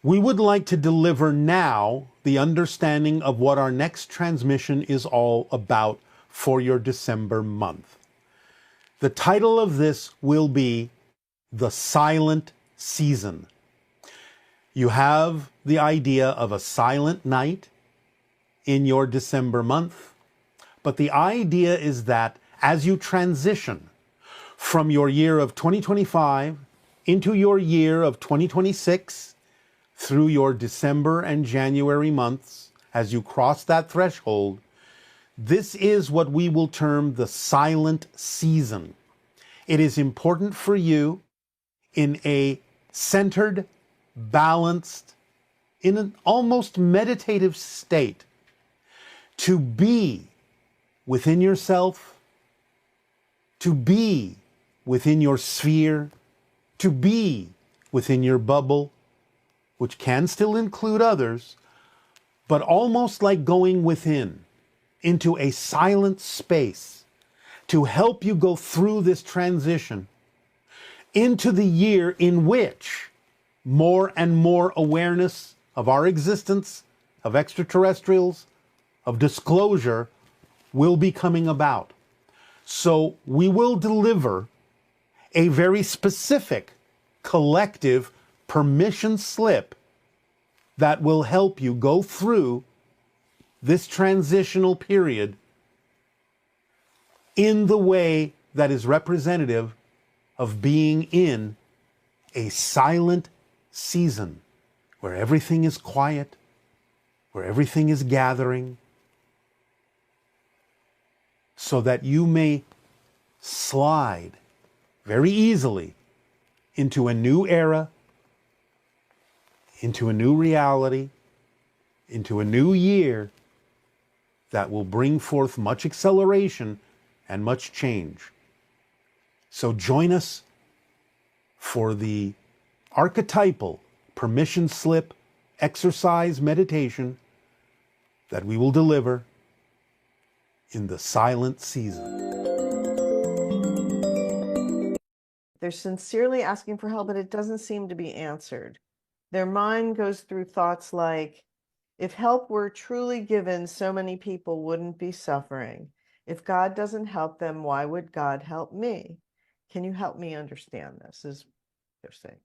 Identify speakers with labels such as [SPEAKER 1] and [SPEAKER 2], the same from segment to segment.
[SPEAKER 1] We would like to deliver now the understanding of what our next transmission is all about for your December month. The title of this will be The Silent Season. You have the idea of a silent night in your December month, but the idea is that as you transition from your year of 2025 into your year of 2026, through your December and January months, as you cross that threshold, this is what we will term the silent season. It is important for you in a centered, balanced, in an almost meditative state to be within yourself, to be within your sphere, to be within your bubble, which can still include others, but almost like going within into a silent space to help you go through this transition into the year in which more and more awareness of our existence, of extraterrestrials, of disclosure will be coming about. So we will deliver a very specific collective permission slip that will help you go through this transitional period in the way that is representative of being in a silent season where everything is quiet, where everything is gathering, so that you may slide very easily into a new era, into a new reality, into a new year that will bring forth much acceleration and much change. So join us for the archetypal permission slip exercise meditation that we will deliver in the silent season.
[SPEAKER 2] They're sincerely asking for help, but it doesn't seem to be answered. Their mind goes through thoughts like, if help were truly given, so many people wouldn't be suffering. If God doesn't help them, why would God help me? Can you help me understand this, is they're saying.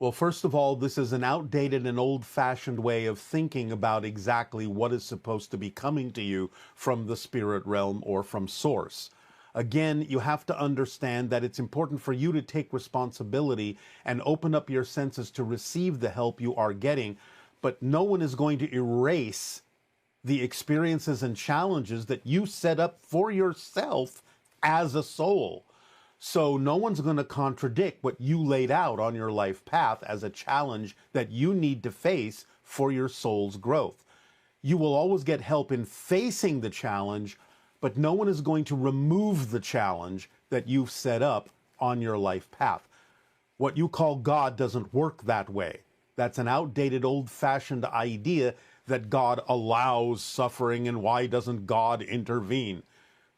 [SPEAKER 1] Well, first of all, this is an outdated and old-fashioned way of thinking about exactly what is supposed to be coming to you from the spirit realm or from source. Again, you have to understand that it's important for you to take responsibility and open up your senses to receive the help you are getting, but no one is going to erase the experiences and challenges that you set up for yourself as a soul. So no one's going to contradict what you laid out on your life path as a challenge that you need to face for your soul's growth. You will always get help in facing the challenge, but no one is going to remove the challenge that you've set up on your life path. What you call God doesn't work that way. That's an outdated, old-fashioned idea that God allows suffering and why doesn't God intervene?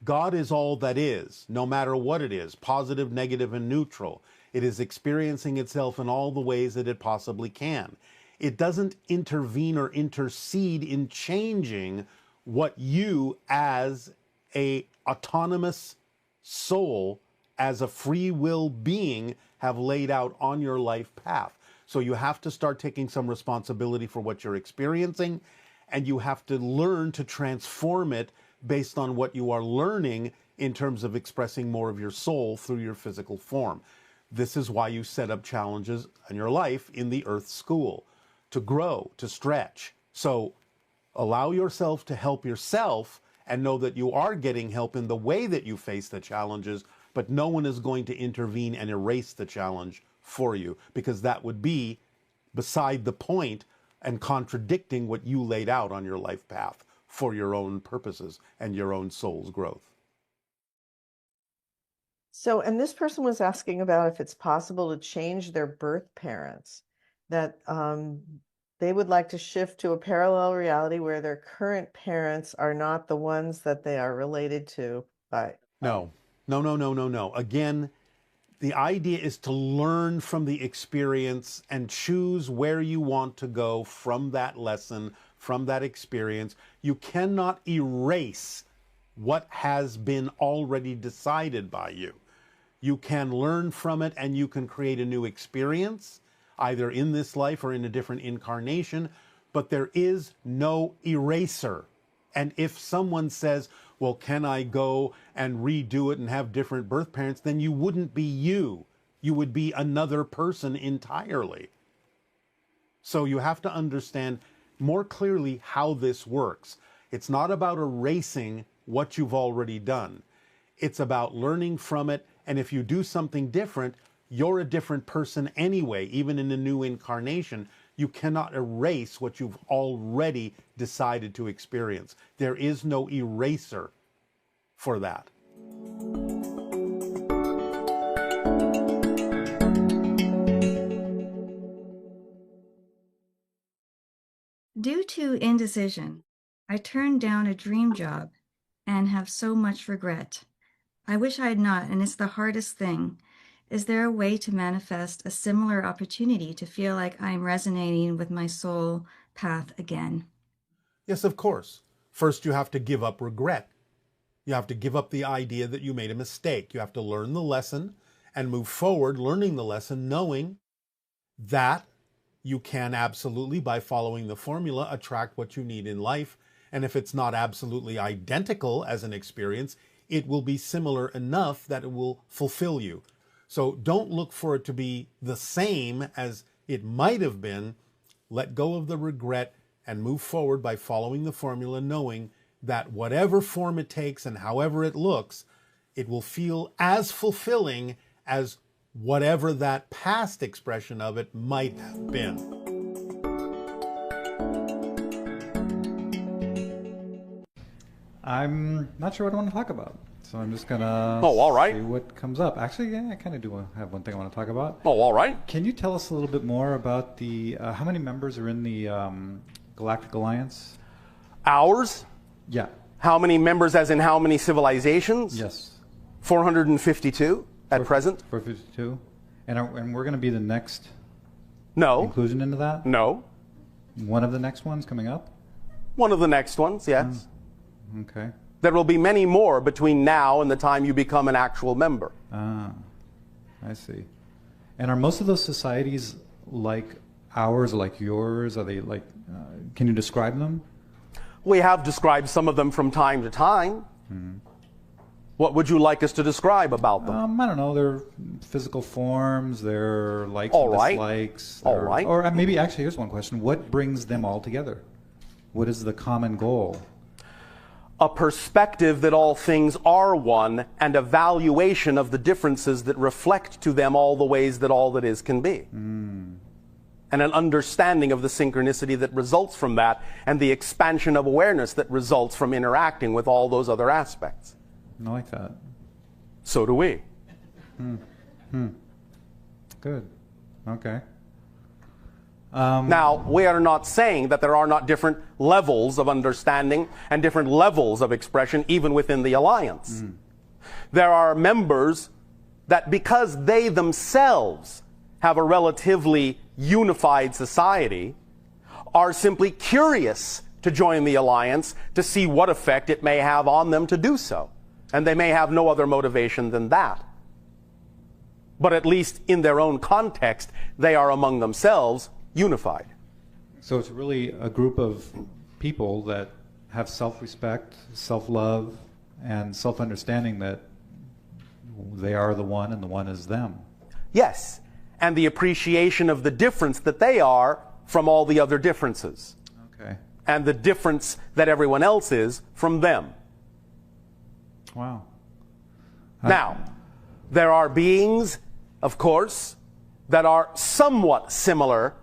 [SPEAKER 1] God is all that is, no matter what it is, positive, negative, and neutral. It is experiencing itself in all the ways that it possibly can. It doesn't intervene or intercede in changing what you as a autonomous soul, as a free will being, have laid out on your life path. So you have to start taking some responsibility for what you're experiencing, and you have to learn to transform it based on what you are learning in terms of expressing more of your soul through your physical form. This is why you set up challenges in your life in the Earth School, to grow, to stretch. So allow yourself to help yourself and know that you are getting help in the way that you face the challenges, but no one is going to intervene and erase the challenge for you, because that would be beside the point and contradicting what you laid out on your life path for your own purposes and your own soul's growth.
[SPEAKER 2] So, and this person was asking about if it's possible to change their birth parents, that they would like to shift to a parallel reality where their current parents are not the ones that they are related to by.
[SPEAKER 1] No. Again, The idea is to learn from the experience and choose where you want to go from that lesson, from that experience. You cannot erase what has been already decided by you. You can learn from it and you can create a new experience, either in this life or in a different incarnation, but there is no eraser. And if someone says, well, can I go and redo it and have different birth parents? Then you wouldn't be you. You would be another person entirely. So you have to understand more clearly how this works. It's not about erasing what you've already done. It's about learning from it. And if you do something different, you're a different person anyway, even in a new incarnation. You cannot erase what you've already decided to experience. There is no eraser for that.
[SPEAKER 3] Due to indecision, I turned down a dream job and have so much regret. I wish I had not, and it's the hardest thing. Is there a way to manifest a similar opportunity to feel like I'm resonating with my soul path again?
[SPEAKER 1] Yes, of course. First, you have to give up regret. You have to give up the idea that you made a mistake. You have to learn the lesson and move forward, learning the lesson, knowing that you can absolutely, by following the formula, attract what you need in life. And if it's not absolutely identical as an experience, it will be similar enough that it will fulfill you. So don't look for it to be the same as it might have been. Let go of the regret and move forward by following the formula, knowing that whatever form it takes and however it looks, it will feel as fulfilling as whatever that past expression of it might have been.
[SPEAKER 4] I'm not sure what I want to talk about, so I'm just gonna
[SPEAKER 1] all right.
[SPEAKER 4] see what comes up. Actually, yeah, I kind of do have one thing I want to talk about.
[SPEAKER 1] Oh, all right.
[SPEAKER 4] Can you tell us a little bit more about the how many members are in the Galactic Alliance?
[SPEAKER 1] Ours?
[SPEAKER 4] Yeah.
[SPEAKER 1] How many members as in how many civilizations?
[SPEAKER 4] Yes.
[SPEAKER 1] 452 at present.
[SPEAKER 4] 452. And we're going to be the next
[SPEAKER 1] No.
[SPEAKER 4] inclusion into that?
[SPEAKER 1] No.
[SPEAKER 4] One of the next ones coming up?
[SPEAKER 1] One of the next ones, yes.
[SPEAKER 4] Okay.
[SPEAKER 1] There will be many more between now and the time you become an actual member.
[SPEAKER 4] Ah, I see. And are most of those societies like ours, like yours? Are they like, can you describe them?
[SPEAKER 1] We have described some of them from time to time. What would you like us to describe about them?
[SPEAKER 4] I don't know, their physical forms, their likes
[SPEAKER 1] All
[SPEAKER 4] and
[SPEAKER 1] right.
[SPEAKER 4] dislikes.
[SPEAKER 1] All right.
[SPEAKER 4] Or maybe, actually, here's one question. What brings them all together? What is the common goal?
[SPEAKER 1] A perspective that all things are one, and a valuation of the differences that reflect to them all the ways that all that is can be. And an understanding of the synchronicity that results from that, and the expansion of awareness that results from interacting with all those other aspects.
[SPEAKER 4] I like that.
[SPEAKER 1] So do we.
[SPEAKER 4] Good. Okay.
[SPEAKER 1] Now, we are not saying that there are not different levels of understanding and different levels of expression even within the alliance. There are members that, because they themselves have a relatively unified society, are simply curious to join the alliance to see what effect it may have on them to do so. And they may have no other motivation than that. But at least in their own context, they are among themselves unified.
[SPEAKER 4] So it's really a group of people that have self-respect, self-love, and self-understanding that they are the one and the one is them.
[SPEAKER 1] Yes, and the appreciation of the difference that they are from all the other differences.
[SPEAKER 4] Okay.
[SPEAKER 1] And the difference that everyone else is from them.
[SPEAKER 4] Wow.
[SPEAKER 1] Now, there are beings, of course, that are somewhat similar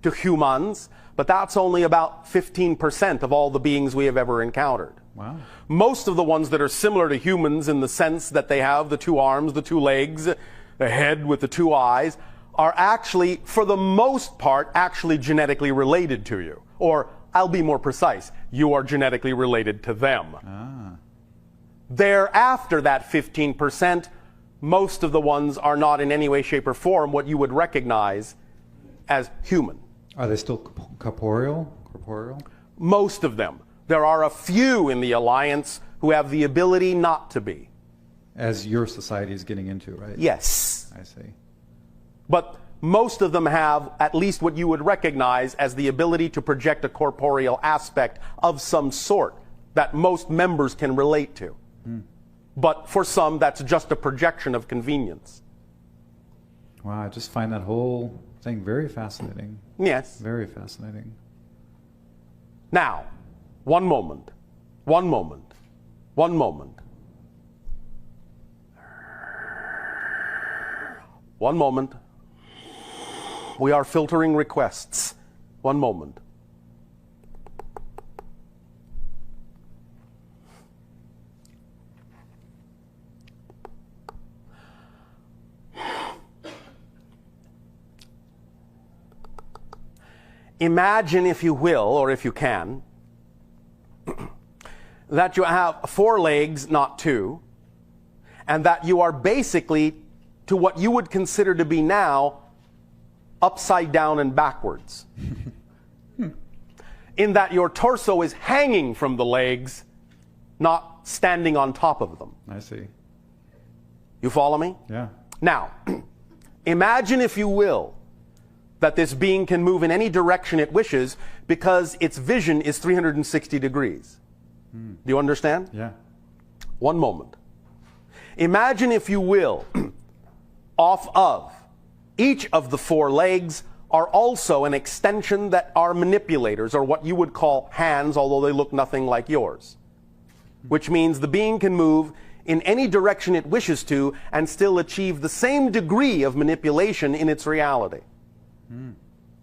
[SPEAKER 1] to humans, but that's only about 15% of all the beings we have ever encountered.
[SPEAKER 4] Wow.
[SPEAKER 1] Most of the ones that are similar to humans in the sense that they have the two arms, the two legs, the head with the two eyes, are actually, for the most part, actually genetically related to you. Or, I'll be more precise, you are genetically related to them.
[SPEAKER 4] Ah.
[SPEAKER 1] Thereafter that 15%,
[SPEAKER 5] most of the ones are not in any way, shape, or form what you would recognize as human.
[SPEAKER 4] Are they still corporeal?
[SPEAKER 5] Most of them. There are a few in the Alliance who have the ability not to be.
[SPEAKER 4] As your society is getting into, right?
[SPEAKER 5] Yes.
[SPEAKER 4] I see.
[SPEAKER 5] But most of them have at least what you would recognize as the ability to project a corporeal aspect of some sort that most members can relate to. But for some, that's just a projection of convenience.
[SPEAKER 4] Wow, I just find that whole thing very fascinating.
[SPEAKER 5] Yes.
[SPEAKER 4] Very fascinating.
[SPEAKER 5] Now, one moment. One moment. One moment. One moment. We are filtering requests. One moment. Imagine, if you will, or if you can, that you have 4 legs, not 2, and that you are basically, to what you would consider to be now, upside down and backwards. In that your torso is hanging from the legs, not standing on top of them.
[SPEAKER 4] I see.
[SPEAKER 5] You follow me?
[SPEAKER 4] Yeah.
[SPEAKER 5] Now, imagine, if you will, that this being can move in any direction it wishes because its vision is 360 degrees. Do you understand?
[SPEAKER 4] Yeah.
[SPEAKER 5] One moment. Imagine, if you will, off of each of the 4 legs are also an extension that are manipulators, or what you would call hands, although they look nothing like yours. Which means the being can move in any direction it wishes to and still achieve the same degree of manipulation in its reality.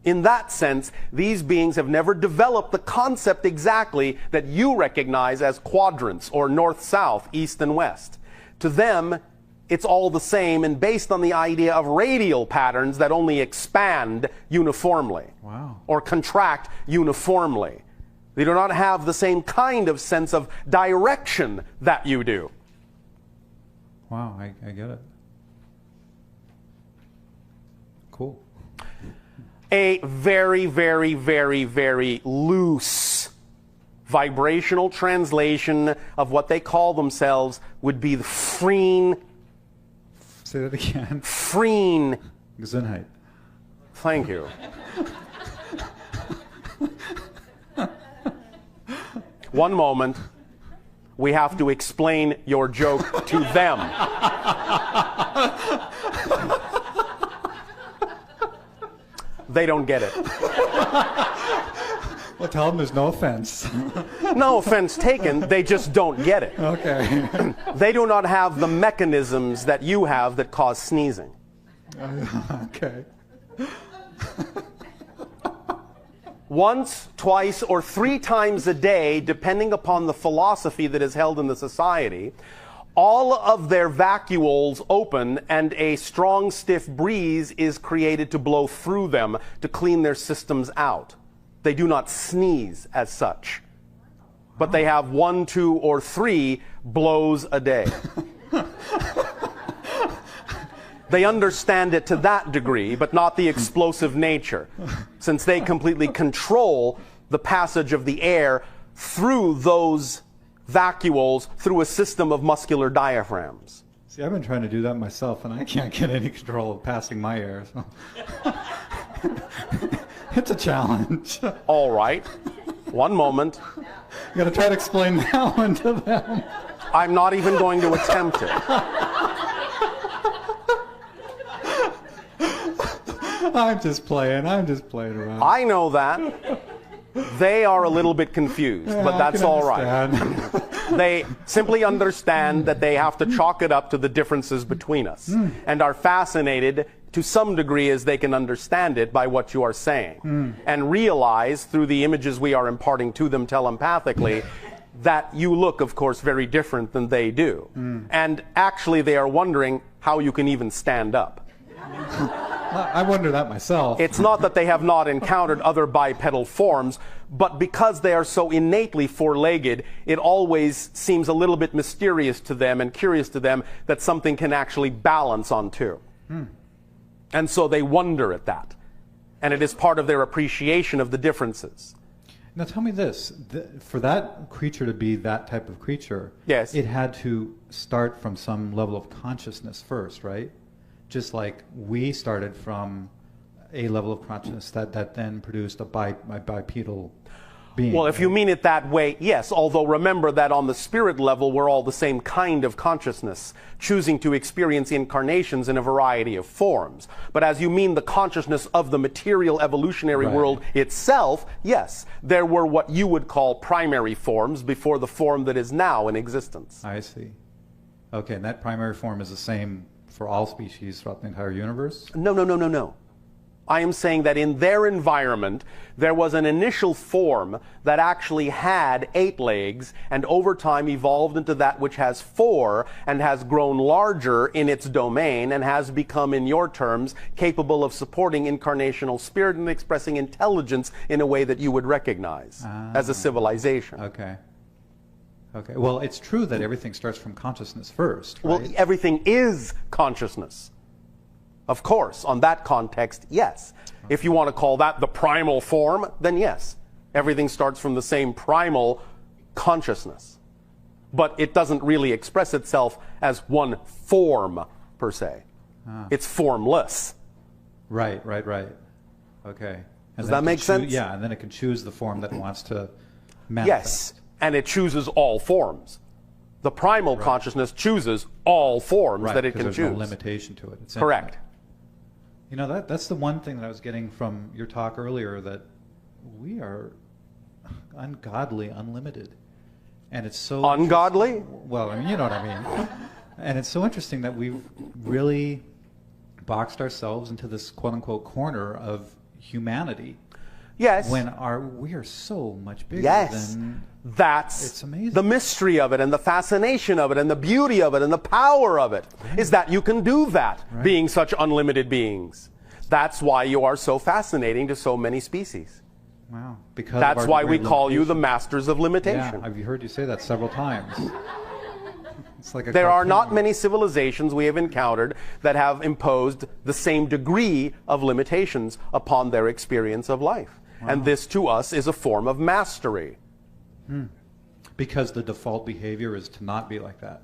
[SPEAKER 5] In that sense, these beings have never developed the concept exactly that you recognize as quadrants, or north-south, east and west. To them, it's all the same and based on the idea of radial patterns that only expand uniformly.
[SPEAKER 4] Wow.
[SPEAKER 5] Or contract uniformly. They do not have the same kind of sense of direction that you do.
[SPEAKER 4] Wow, I get it. Cool.
[SPEAKER 5] A very, very, very, very loose vibrational translation of what they call themselves would be the freeing.
[SPEAKER 4] Say that again.
[SPEAKER 5] Freeing.
[SPEAKER 4] Gesundheit.
[SPEAKER 5] Thank you. One moment. We have to explain your joke to them. They don't get it.
[SPEAKER 4] Well, tell them there's no offense.
[SPEAKER 5] No offense taken, they just don't get it.
[SPEAKER 4] Okay.
[SPEAKER 5] They do not have the mechanisms that you have that cause sneezing.
[SPEAKER 4] Okay.
[SPEAKER 5] Once, twice, or 3 times a day, depending upon the philosophy that is held in the society, all of their vacuoles open and a strong, stiff breeze is created to blow through them to clean their systems out. They do not sneeze as such, but they have 1, 2, or 3 blows a day. They understand it to that degree, but not the explosive nature, since they completely control the passage of the air through those vacuoles through a system of muscular diaphragms.
[SPEAKER 4] See, I've been trying to do that myself, and I can't get any control of passing my air. So. It's a challenge.
[SPEAKER 5] All right. One moment.
[SPEAKER 4] You got to try to explain that one to them.
[SPEAKER 5] I'm not even going to attempt it.
[SPEAKER 4] I'm just playing around.
[SPEAKER 5] I know that. They are a little bit confused,
[SPEAKER 4] Yeah,
[SPEAKER 5] but that's all right.
[SPEAKER 4] understand.
[SPEAKER 5] They simply understand that they have to chalk it up to the differences between us and are fascinated to some degree as they can understand it by what you are saying and realize through the images we are imparting to them telepathically that you look, of course, very different than they do. And actually they are wondering how you can even stand up.
[SPEAKER 4] I wonder that myself.
[SPEAKER 5] It's not that they have not encountered other bipedal forms, but because they are so innately four-legged, it always seems a little bit mysterious to them and curious to them that something can actually balance on two. And so they wonder at that. And it is part of their appreciation of the differences.
[SPEAKER 4] Now tell me this, for that creature to be that type of creature,
[SPEAKER 5] Yes.
[SPEAKER 4] it had to start from some level of consciousness first, right? Just like we started from a level of consciousness that then produced a bipedal being.
[SPEAKER 5] Well, if you mean it that way, yes, although remember that on the spirit level, we're all the same kind of consciousness, choosing to experience incarnations in a variety of forms. But as you mean the consciousness of the material evolutionary world itself, yes, there were what you would call primary forms before the form that is now in existence.
[SPEAKER 4] I see. Okay, and that primary form is the same for all species throughout the entire universe?
[SPEAKER 5] No, no, no, no, no. I am saying that in their environment, there was an initial form that actually had 8 legs and over time evolved into that which has 4 and has grown larger in its domain and has become, in your terms, capable of supporting incarnational spirit and expressing intelligence in a way that you would recognize as a civilization.
[SPEAKER 4] Okay. Okay. Well, it's true that everything starts from consciousness first, right?
[SPEAKER 5] Well, everything is consciousness. Of course, on that context, yes. If you want to call that the primal form, then yes. Everything starts from the same primal consciousness. But it doesn't really express itself as one form, per se. It's formless.
[SPEAKER 4] Right. Okay.
[SPEAKER 5] Does that make sense?
[SPEAKER 4] Yeah, and then it can choose the form that it wants to manifest.
[SPEAKER 5] Yes, and it chooses all forms. The primal consciousness chooses all forms that it can choose.
[SPEAKER 4] There's no limitation to it. It's
[SPEAKER 5] correct.
[SPEAKER 4] Infinite. You know, that's the one thing that I was getting from your talk earlier, that we are ungodly unlimited. And it's so...
[SPEAKER 5] Ungodly?
[SPEAKER 4] Well, I mean, you know what I mean. And it's so interesting that we've really boxed ourselves into this quote-unquote corner of humanity.
[SPEAKER 5] Yes.
[SPEAKER 4] When we are so much bigger than...
[SPEAKER 5] That's
[SPEAKER 4] it's amazing.
[SPEAKER 5] The mystery of it and the fascination of it and the beauty of it and the power of it is that you can do that, being such unlimited beings. That's why you are so fascinating to so many species.
[SPEAKER 4] Wow. Because
[SPEAKER 5] that's why we call you the masters of limitation.
[SPEAKER 4] Yeah, I've heard you say that several times. It's like
[SPEAKER 5] there are not many civilizations we have encountered that have imposed the same degree of limitations upon their experience of life. Wow. And this to us is a form of mastery.
[SPEAKER 4] Because the default behavior is to not be like that.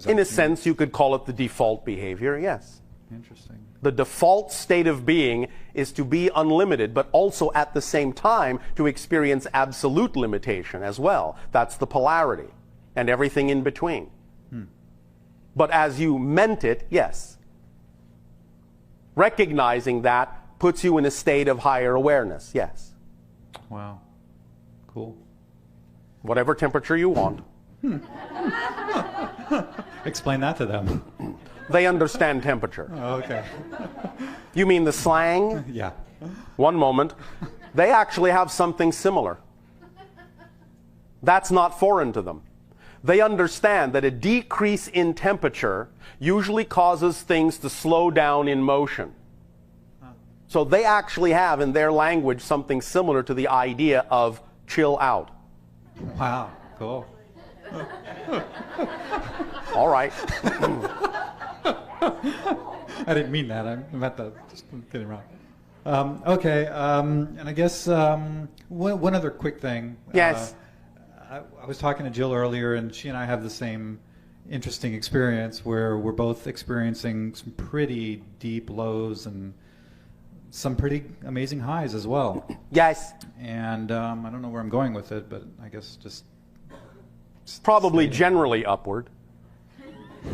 [SPEAKER 5] In a sense, you could call it the default behavior, yes.
[SPEAKER 4] Interesting.
[SPEAKER 5] The default state of being is to be unlimited, but also at the same time to experience absolute limitation as well. That's the polarity, and everything in between. But as you meant it, yes. Recognizing that puts you in a state of higher awareness, yes.
[SPEAKER 4] Wow. Cool.
[SPEAKER 5] Whatever temperature you want.
[SPEAKER 4] Explain that to them.
[SPEAKER 5] They understand temperature.
[SPEAKER 4] Oh, okay.
[SPEAKER 5] You mean the slang?
[SPEAKER 4] Yeah.
[SPEAKER 5] One moment. They actually have something similar. That's not foreign to them. They understand that a decrease in temperature usually causes things to slow down in motion. So they actually have in their language something similar to the idea of chill out.
[SPEAKER 4] Wow, cool.
[SPEAKER 5] All right.
[SPEAKER 4] I didn't mean that. I meant that. Just kidding around. Okay, and I guess one other quick thing.
[SPEAKER 5] Yes.
[SPEAKER 4] I was talking to Jill earlier, and she and I have the same interesting experience where we're both experiencing some pretty deep lows and some pretty amazing highs as well.
[SPEAKER 5] Yes.
[SPEAKER 4] And I don't know where I'm going with it, but I guess just
[SPEAKER 5] probably generally upward.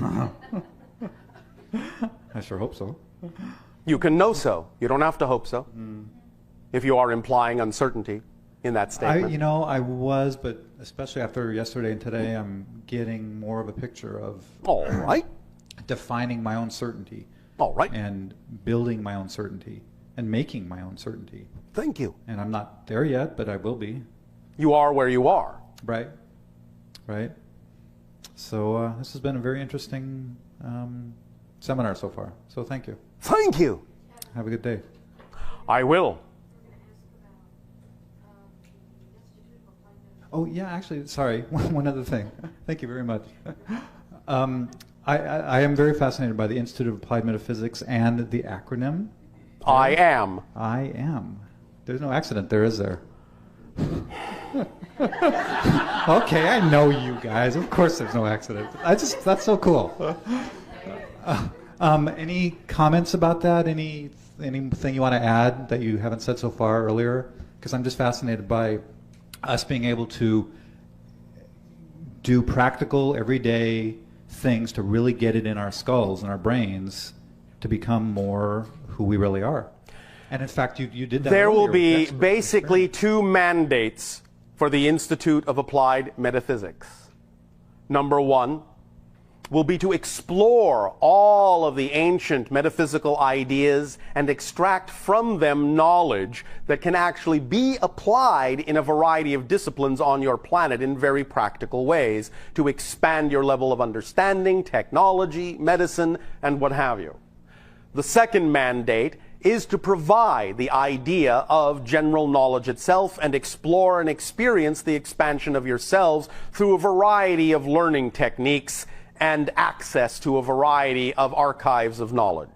[SPEAKER 4] I sure hope so.
[SPEAKER 5] You can know so. You don't have to hope so. If you are implying uncertainty in that statement.
[SPEAKER 4] I was, but especially after yesterday and today, I'm getting more of a picture of
[SPEAKER 5] all right,
[SPEAKER 4] defining my own certainty.
[SPEAKER 5] All right.
[SPEAKER 4] And building my own certainty and making my own certainty.
[SPEAKER 5] Thank you.
[SPEAKER 4] And I'm not there yet, but I will be.
[SPEAKER 5] You are where you are.
[SPEAKER 4] Right. Right. So this has been a very interesting seminar so far. So thank you.
[SPEAKER 5] Thank you.
[SPEAKER 4] Have a good day.
[SPEAKER 5] I will.
[SPEAKER 4] Oh, yeah, actually, sorry, one other thing. Thank you very much. I am very fascinated by the Institute of Applied Metaphysics and the acronym.
[SPEAKER 5] I am.
[SPEAKER 4] I am. There's no accident there, is there? Okay, I know you guys. Of course there's no accident. That's so cool. Any comments about that? Anything you want to add that you haven't said so far earlier? Because I'm just fascinated by us being able to do practical, everyday things to really get it in our skulls and our brains to become more who we really are. And in fact, you did that.
[SPEAKER 5] There will
[SPEAKER 4] earlier.
[SPEAKER 5] be basically two mandates for the Institute of Applied Metaphysics. Number one will be to explore all of the ancient metaphysical ideas and extract from them knowledge that can actually be applied in a variety of disciplines on your planet in very practical ways to expand your level of understanding, technology, medicine, and what have you. The second mandate is to provide the idea of general knowledge itself and explore and experience the expansion of yourselves through a variety of learning techniques and access to a variety of archives of knowledge.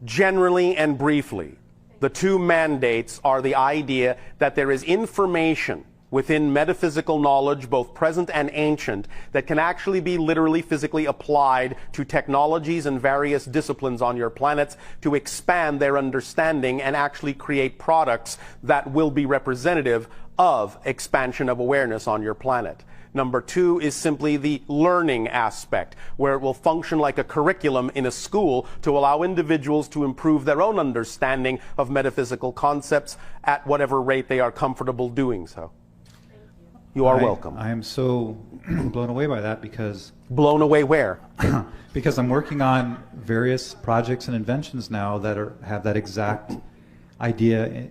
[SPEAKER 5] Generally and briefly, the two mandates are the idea that there is information within metaphysical knowledge, both present and ancient, that can actually be literally physically applied to technologies and various disciplines on your planets to expand their understanding and actually create products that will be representative of expansion of awareness on your planet. Number two is simply the learning aspect, where it will function like a curriculum in a school to allow individuals to improve their own understanding of metaphysical concepts at whatever rate they are comfortable doing so. You are welcome.
[SPEAKER 4] I am so blown away by that because...
[SPEAKER 5] Blown away where?
[SPEAKER 4] Because I'm working on various projects and inventions now that have that exact idea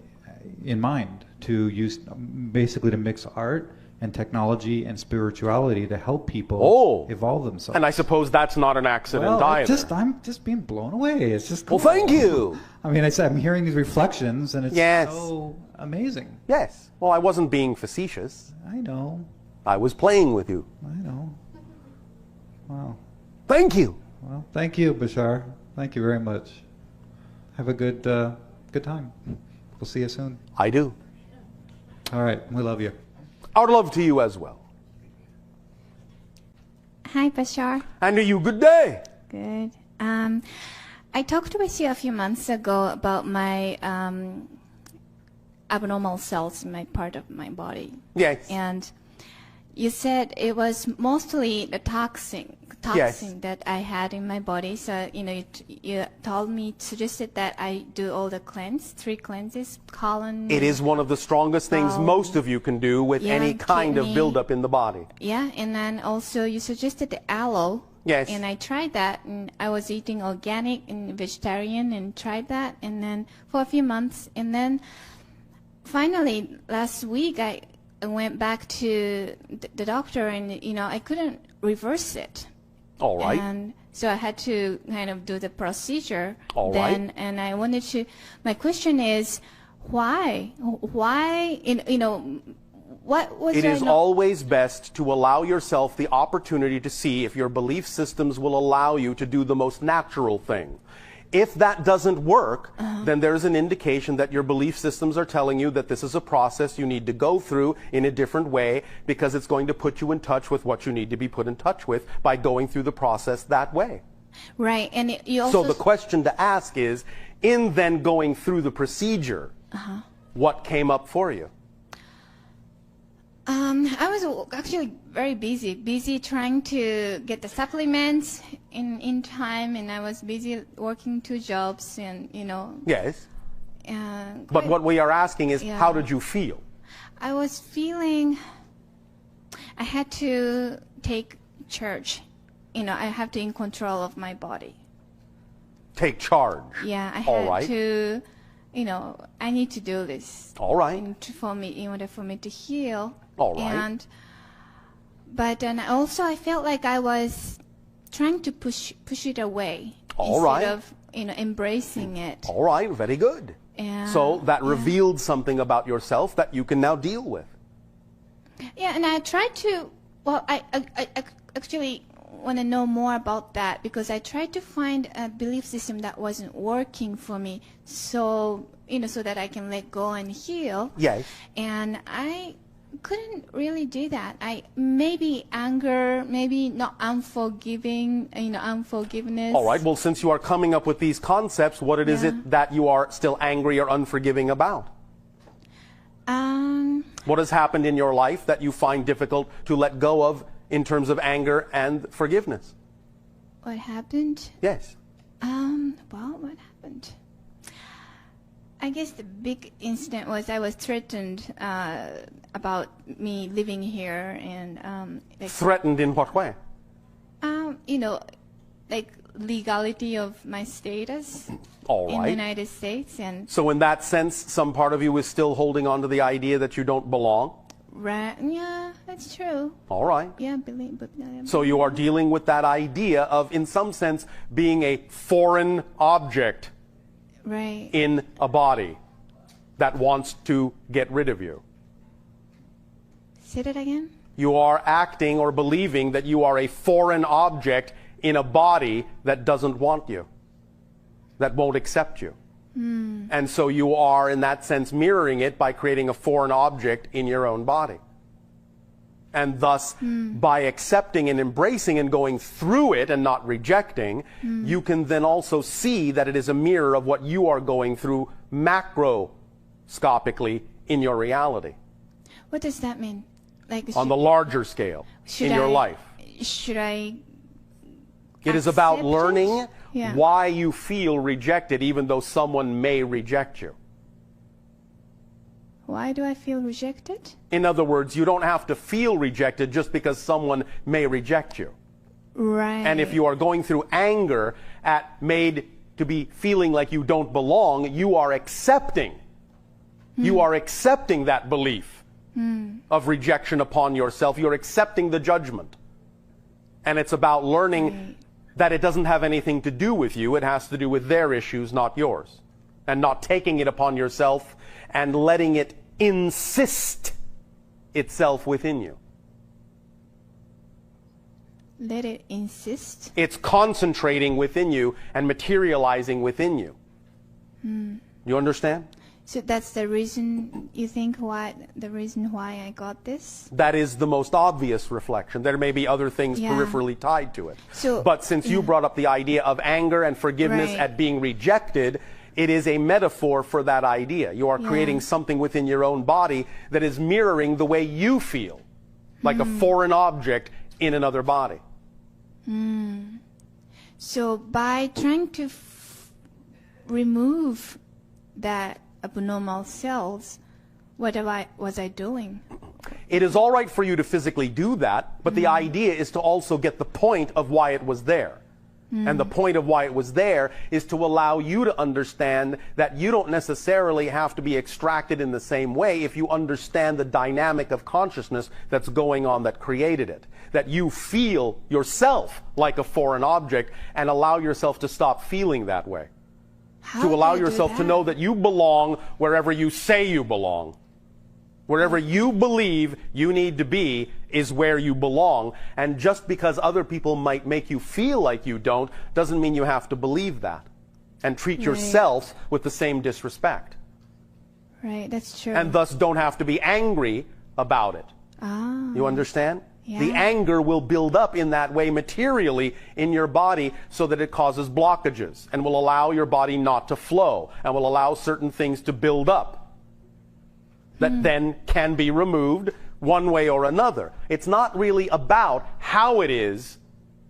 [SPEAKER 4] in mind, to use basically to mix art and technology and spirituality to help people evolve themselves.
[SPEAKER 5] And I suppose that's not an accident either.
[SPEAKER 4] I'm just being blown away. It's just cool.
[SPEAKER 5] Well, thank you.
[SPEAKER 4] I mean, I'm hearing these reflections, and it's so amazing.
[SPEAKER 5] Yes. Well, I wasn't being facetious.
[SPEAKER 4] I know.
[SPEAKER 5] I was playing with you.
[SPEAKER 4] I know. Wow.
[SPEAKER 5] Thank you.
[SPEAKER 4] Well, thank you, Bashar. Thank you very much. Have a good time. We'll see you soon.
[SPEAKER 5] I do.
[SPEAKER 4] All right. We love you.
[SPEAKER 5] I would love to you as well.
[SPEAKER 6] Hi, Bashar.
[SPEAKER 5] And to you, good day.
[SPEAKER 6] Good. I talked with you a few months ago about my abnormal cells in my part of my body.
[SPEAKER 5] Yes.
[SPEAKER 6] And you said it was mostly the toxin that I had in my body. So, you told me, suggested that I do all the 3 cleanses, colon.
[SPEAKER 5] It is one of the strongest things most of you can do with any kind of buildup in the body.
[SPEAKER 6] Yeah, and then also you suggested the aloe.
[SPEAKER 5] Yes.
[SPEAKER 6] And I tried that, and I was eating organic and vegetarian and tried that, and then for a few months, and then finally last week I went back to the doctor, and I couldn't reverse it.
[SPEAKER 5] All right.
[SPEAKER 6] And so I had to kind of do the procedure.
[SPEAKER 5] All right.
[SPEAKER 6] And I wanted to. My question is, why? Why? What was
[SPEAKER 5] it is always best to allow yourself the opportunity to see if your belief systems will allow you to do the most natural thing. If that doesn't work, then there's an indication that your belief systems are telling you that this is a process you need to go through in a different way, because it's going to put you in touch with what you need to be put in touch with by going through the process that way.
[SPEAKER 6] Right. And you also...
[SPEAKER 5] So the question to ask is, in then going through the procedure, what came up for you?
[SPEAKER 6] I was actually very busy trying to get the supplements in time, and I was busy working 2 jobs, and
[SPEAKER 5] Yes. But what we are asking is, how did you feel?
[SPEAKER 6] I was feeling I had to take charge. I have to in control of my body.
[SPEAKER 5] Take charge.
[SPEAKER 6] Yeah, I had to. I need to do this.
[SPEAKER 5] All right.
[SPEAKER 6] In order for me to heal.
[SPEAKER 5] All right.
[SPEAKER 6] And But and also I felt like I was trying to push it away
[SPEAKER 5] All right.
[SPEAKER 6] instead of embracing it.
[SPEAKER 5] All right, very good.
[SPEAKER 6] And,
[SPEAKER 5] So that revealed something about yourself that you can now deal with.
[SPEAKER 6] Yeah, and I tried to. Well, I actually want to know more about that because I tried to find a belief system that wasn't working for me, so so that I can let go and heal.
[SPEAKER 5] Yes.
[SPEAKER 6] And I couldn't really do that. Maybe anger, maybe not unforgiving, unforgiveness.
[SPEAKER 5] All right, well, since you are coming up with these concepts, what is it that you are still angry or unforgiving about? What has happened in your life that you find difficult to let go of in terms of anger and forgiveness?
[SPEAKER 6] What happened?
[SPEAKER 5] Yes.
[SPEAKER 6] Well, what happened? I guess the big incident was I was threatened about me living here and
[SPEAKER 5] Threatened in what way?
[SPEAKER 6] like legality of my status
[SPEAKER 5] All
[SPEAKER 6] in the
[SPEAKER 5] right.
[SPEAKER 6] United States and
[SPEAKER 5] So in that sense, some part of you is still holding on to the idea that you don't belong?
[SPEAKER 6] yeah, that's true.
[SPEAKER 5] All right.
[SPEAKER 6] Yeah,
[SPEAKER 5] So you are dealing with that idea of, in some sense, being a foreign object
[SPEAKER 6] right.
[SPEAKER 5] in a body that wants to get rid of you.
[SPEAKER 6] Say that again.
[SPEAKER 5] You are acting or believing that you are a foreign object in a body that doesn't want you, that won't accept you. And so you are, in that sense, mirroring it by creating a foreign object in your own body. And thus, by accepting and embracing and going through it and not rejecting, you can then also see that it is a mirror of what you are going through macroscopically in your reality,
[SPEAKER 6] What does that mean? Like
[SPEAKER 5] on the larger scale in your life.
[SPEAKER 6] Should I?
[SPEAKER 5] It is about
[SPEAKER 6] accept it?
[SPEAKER 5] learning
[SPEAKER 6] Yeah.
[SPEAKER 5] why you feel rejected even though someone may reject you.
[SPEAKER 6] Why do I feel rejected?
[SPEAKER 5] In other words, you don't have to feel rejected just because someone may reject you.
[SPEAKER 6] Right.
[SPEAKER 5] And if you are going through anger at made to be feeling like you don't belong, you are accepting. You are accepting that belief of rejection upon yourself. You're accepting the judgment. And it's about learning that it doesn't have anything to do with you. It has to do with their issues, not yours. And not taking it upon yourself and letting it insist itself within you.
[SPEAKER 6] Let it insist.
[SPEAKER 5] It's concentrating within you and materializing within you. You understand?
[SPEAKER 6] So that's the reason you think why I got this?
[SPEAKER 5] That is the most obvious reflection. There may be other things
[SPEAKER 6] Yeah.
[SPEAKER 5] peripherally tied to it.
[SPEAKER 6] So-
[SPEAKER 5] But since you brought up the idea of anger and forgiveness
[SPEAKER 6] Right.
[SPEAKER 5] at being rejected, it is a metaphor for that idea. You are creating something within your own body that is mirroring the way you feel, like a foreign object in another body.
[SPEAKER 6] So by trying to remove that abnormal cells, what was I doing?
[SPEAKER 5] It is all right for you to physically do that, but the idea is to also get the point of why it was there. And the point of why it was there is to allow you to understand that you don't necessarily have to be extracted in the same way if you understand the dynamic of consciousness that's going on that created it. That you feel yourself like a foreign object and allow yourself to stop feeling that way.
[SPEAKER 6] How
[SPEAKER 5] To allow
[SPEAKER 6] do I do
[SPEAKER 5] yourself to
[SPEAKER 6] that?
[SPEAKER 5] know that you belong wherever you say you belong. Wherever you believe you need to be is where you belong. And just because other people might make you feel like you don't, doesn't mean you have to believe that. And treat yourself with the same disrespect.
[SPEAKER 6] Right, that's true.
[SPEAKER 5] And thus don't have to be angry about it. You understand? The
[SPEAKER 6] Yeah.
[SPEAKER 5] anger will build up in that way materially in your body so that it causes blockages and will allow your body not to flow and will allow certain things to build up that then can be removed one way or another. It's not really about how it is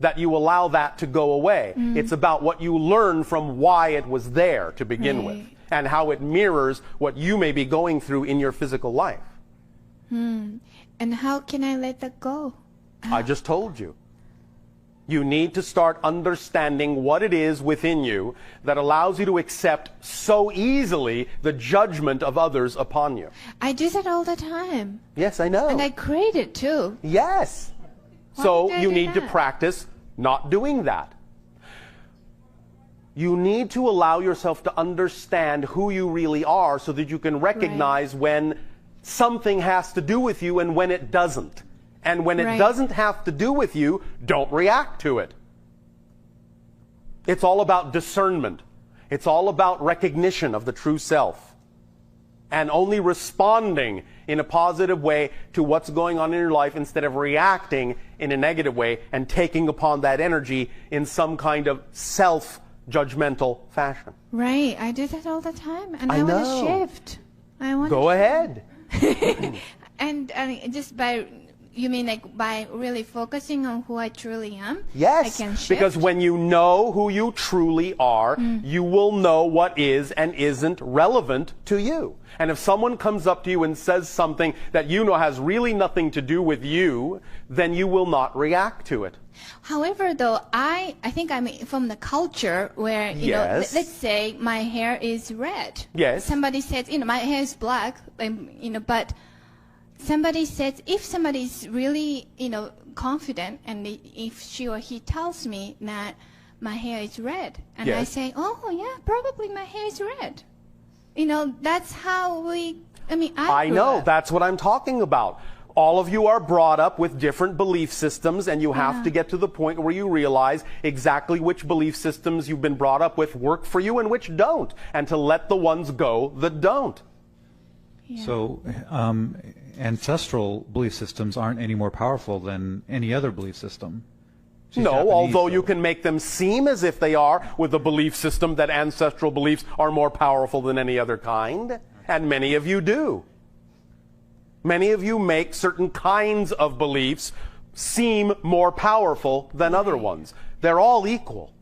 [SPEAKER 5] that you allow that to go away. It's about what you learn from why it was there to begin with and how it mirrors what you may be going through in your physical life.
[SPEAKER 6] And how can I let that go?
[SPEAKER 5] I just told you. You need to start understanding what it is within you that allows you to accept so easily the judgment of others upon you.
[SPEAKER 6] I do that all the time.
[SPEAKER 5] Yes, I know.
[SPEAKER 6] And I create it too.
[SPEAKER 5] Yes. So
[SPEAKER 6] did I
[SPEAKER 5] you
[SPEAKER 6] do
[SPEAKER 5] need to
[SPEAKER 6] that?
[SPEAKER 5] practice not doing that. You need to allow yourself to understand who you really are so that you can recognize when something has to do with you and when it doesn't. And when it
[SPEAKER 6] Right.
[SPEAKER 5] doesn't have to do with you, don't react to it. It's all about discernment. It's all about recognition of the true self. And only responding in a positive way to what's going on in your life instead of reacting in a negative way and taking upon that energy in some kind of self-judgmental fashion.
[SPEAKER 6] Right. I do that all the time, and
[SPEAKER 5] I
[SPEAKER 6] I want
[SPEAKER 5] know.
[SPEAKER 6] to shift. I want
[SPEAKER 5] Go ahead.
[SPEAKER 6] And just by, you mean like by really focusing on who I truly am?
[SPEAKER 5] Yes,
[SPEAKER 6] I can shift?
[SPEAKER 5] because when you know who you truly are, you will know what is and isn't relevant to you. And if someone comes up to you and says something that you know has really nothing to do with you, then you will not react to it.
[SPEAKER 6] However, though, I think I'm from the culture where, you know,
[SPEAKER 5] Yes.
[SPEAKER 6] let's say my hair is red.
[SPEAKER 5] Yes.
[SPEAKER 6] Somebody says, you know, my hair is black, you know, but somebody says, if somebody is really, you know, confident, and if she or he tells me that my hair is red, and I
[SPEAKER 5] Yes.
[SPEAKER 6] say, oh, yeah, probably my hair is red. You know, that's how I grew
[SPEAKER 5] know,
[SPEAKER 6] up.
[SPEAKER 5] that's what I'm talking about. All of you are brought up with different belief systems, and you have to get to the point where you realize exactly which belief systems you've been brought up with work for you and which don't, and to let the ones go that don't.
[SPEAKER 6] Yeah.
[SPEAKER 4] So ancestral belief systems aren't any more powerful than any other belief system. She's
[SPEAKER 5] No,
[SPEAKER 4] Japanese,
[SPEAKER 5] although
[SPEAKER 4] so-
[SPEAKER 5] you can make them seem as if they are with a belief system that ancestral beliefs are more powerful than any other kind, and many of you do. Many of you make certain kinds of beliefs seem more powerful than other ones. They're all equal.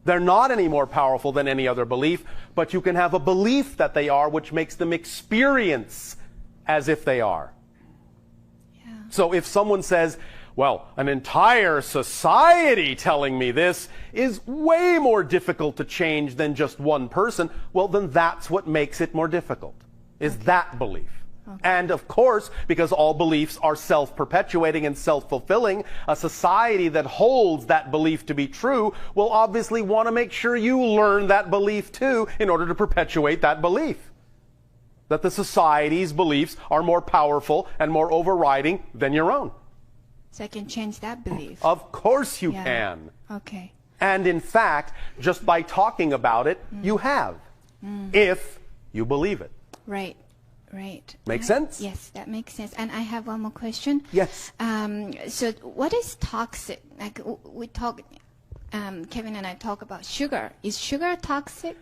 [SPEAKER 5] They're not any more powerful than any other belief, but you can have a belief that they are, which makes them experience as if they are.
[SPEAKER 6] Yeah.
[SPEAKER 5] So if someone says, well, an entire society telling me this is way more difficult to change than just one person, well, then that's what makes it more difficult, is that belief. And of course, because all beliefs are self-perpetuating and self-fulfilling, a society that holds that belief to be true will obviously want to make sure you learn that belief too in order to perpetuate that belief. That the society's beliefs are more powerful and more overriding than your own.
[SPEAKER 6] So I can change that belief.
[SPEAKER 5] Of course you
[SPEAKER 6] Yeah.
[SPEAKER 5] can.
[SPEAKER 6] Okay.
[SPEAKER 5] And in fact, just by talking about it, you have. If you believe it.
[SPEAKER 6] Right. Right.
[SPEAKER 5] Make sense?
[SPEAKER 6] Yes, that makes sense. And I have one more question.
[SPEAKER 5] Yes.
[SPEAKER 6] So what is toxic? Like we talk, Kevin and I talk about sugar. Is sugar toxic?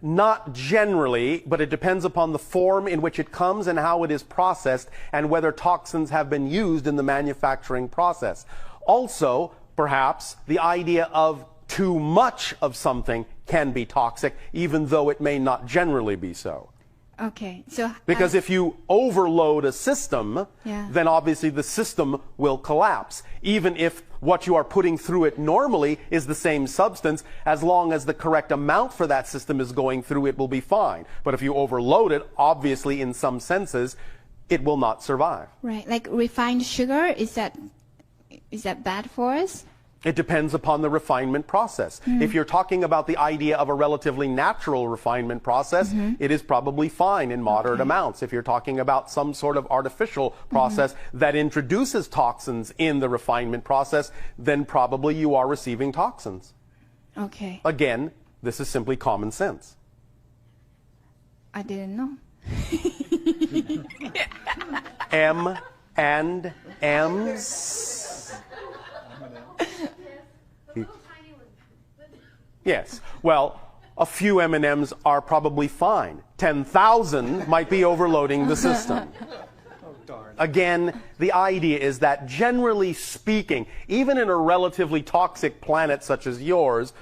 [SPEAKER 5] Not generally, but it depends upon the form in which it comes and how it is processed and whether toxins have been used in the manufacturing process. Also, perhaps, the idea of too much of something can be toxic, even though it may not generally be so.
[SPEAKER 6] Okay. So
[SPEAKER 5] Because if you overload a system,
[SPEAKER 6] Yeah.
[SPEAKER 5] then obviously the system will collapse. Even if what you are putting through it normally is the same substance, as long as the correct amount for that system is going through, it will be fine. But if you overload it, obviously in some senses, it will not survive.
[SPEAKER 6] right, like refined sugar, is that bad for us?
[SPEAKER 5] It depends upon the refinement process. If you're talking about the idea of a relatively natural refinement process, it is probably fine in moderate amounts. If you're talking about some sort of artificial process that introduces toxins in the refinement process, then probably you are receiving toxins.
[SPEAKER 6] Okay.
[SPEAKER 5] Again, this is simply common sense.
[SPEAKER 6] I didn't know.
[SPEAKER 5] M and M's. Yes. Well, a few M&Ms are probably fine. 10,000 might be overloading the system. Again, the idea is that generally speaking, even in a relatively toxic planet such as yours,